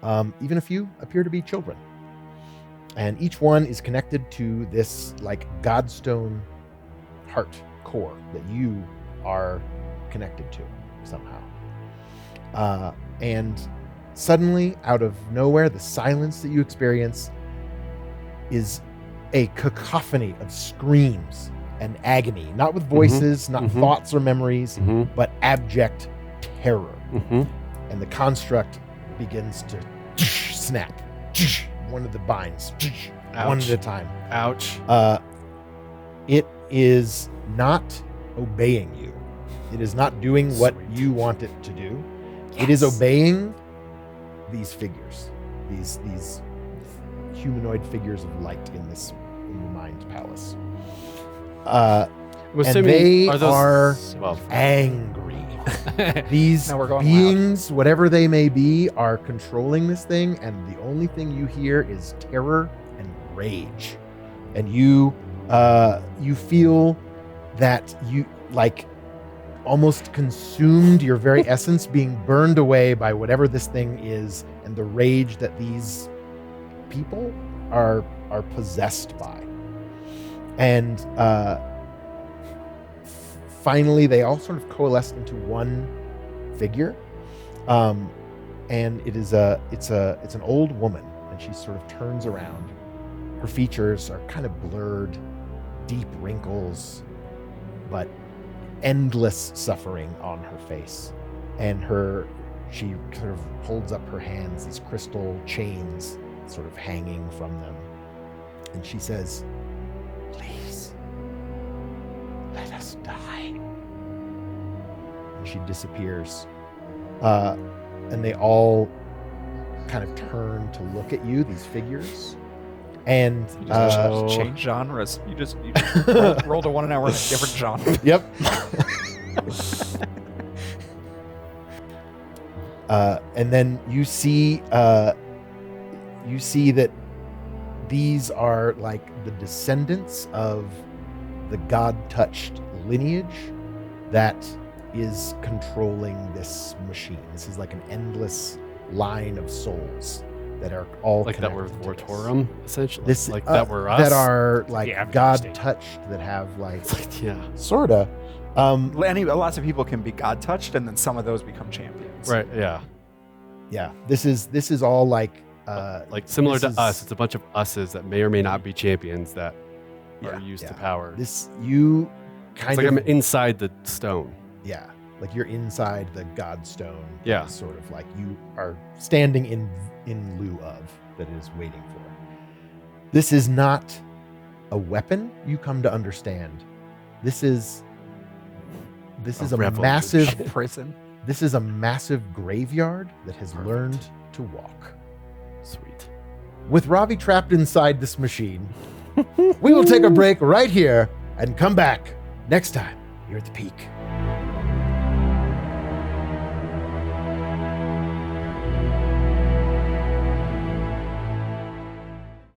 Even a few appear to be children. And each one is connected to this like godstone heart core that you are connected to somehow. And suddenly, out of nowhere, the silence that you experience is a cacophony of screams and agony, not with voices, not thoughts or memories, but abject terror. And the construct begins to snap. One of the binds, one at a time. Ouch. It is not obeying you. It is not doing what you want it to do. It is obeying these figures, these humanoid figures of light in your mind palace. And they are angry. These Now we're going beings, whatever they may be, are controlling this thing, and the only thing you hear is terror and rage. And you feel that you like almost consumed, your very essence being burned away by whatever this thing is, and the rage that these people are possessed by. And finally, they all sort of coalesce into one figure, and it's an old woman, and she sort of turns around. Her features are kind of blurred, deep wrinkles, but endless suffering on her face. And she sort of holds up her hands, these crystal chains sort of hanging from them, and she says, "Please, let us die." And she disappears. And they all kind of turn to look at you, these figures. And You just change genres. You just rolled a 1 an hour in a different genre. Yep. And then you see that these are like the descendants of the God-touched lineage that is controlling this machine. This is like an endless line of souls that are all Like that were connected to this. Vortorum, essentially. This like that were us. that are like Yeah, I'm God understanding. touched, that have like It's like, yeah. sorta. Lots of people can be God touched, and then some of those become champions. Right. Yeah. Yeah, this is all like Like similar this to is- us, it's a bunch of us's that may or may not be champions that are used to yeah. power. this you kind It's like of I'm inside the stone. yeah, like you're inside the Godstone. Yeah. sort of like you are standing in lieu of, that is waiting for. This is not a weapon, you come to understand. This is a revolution. massive Prison. this is a massive graveyard that has learned to walk. Sweet. With Ravi trapped inside this machine, we will take a break right here and come back next time here at the Peak.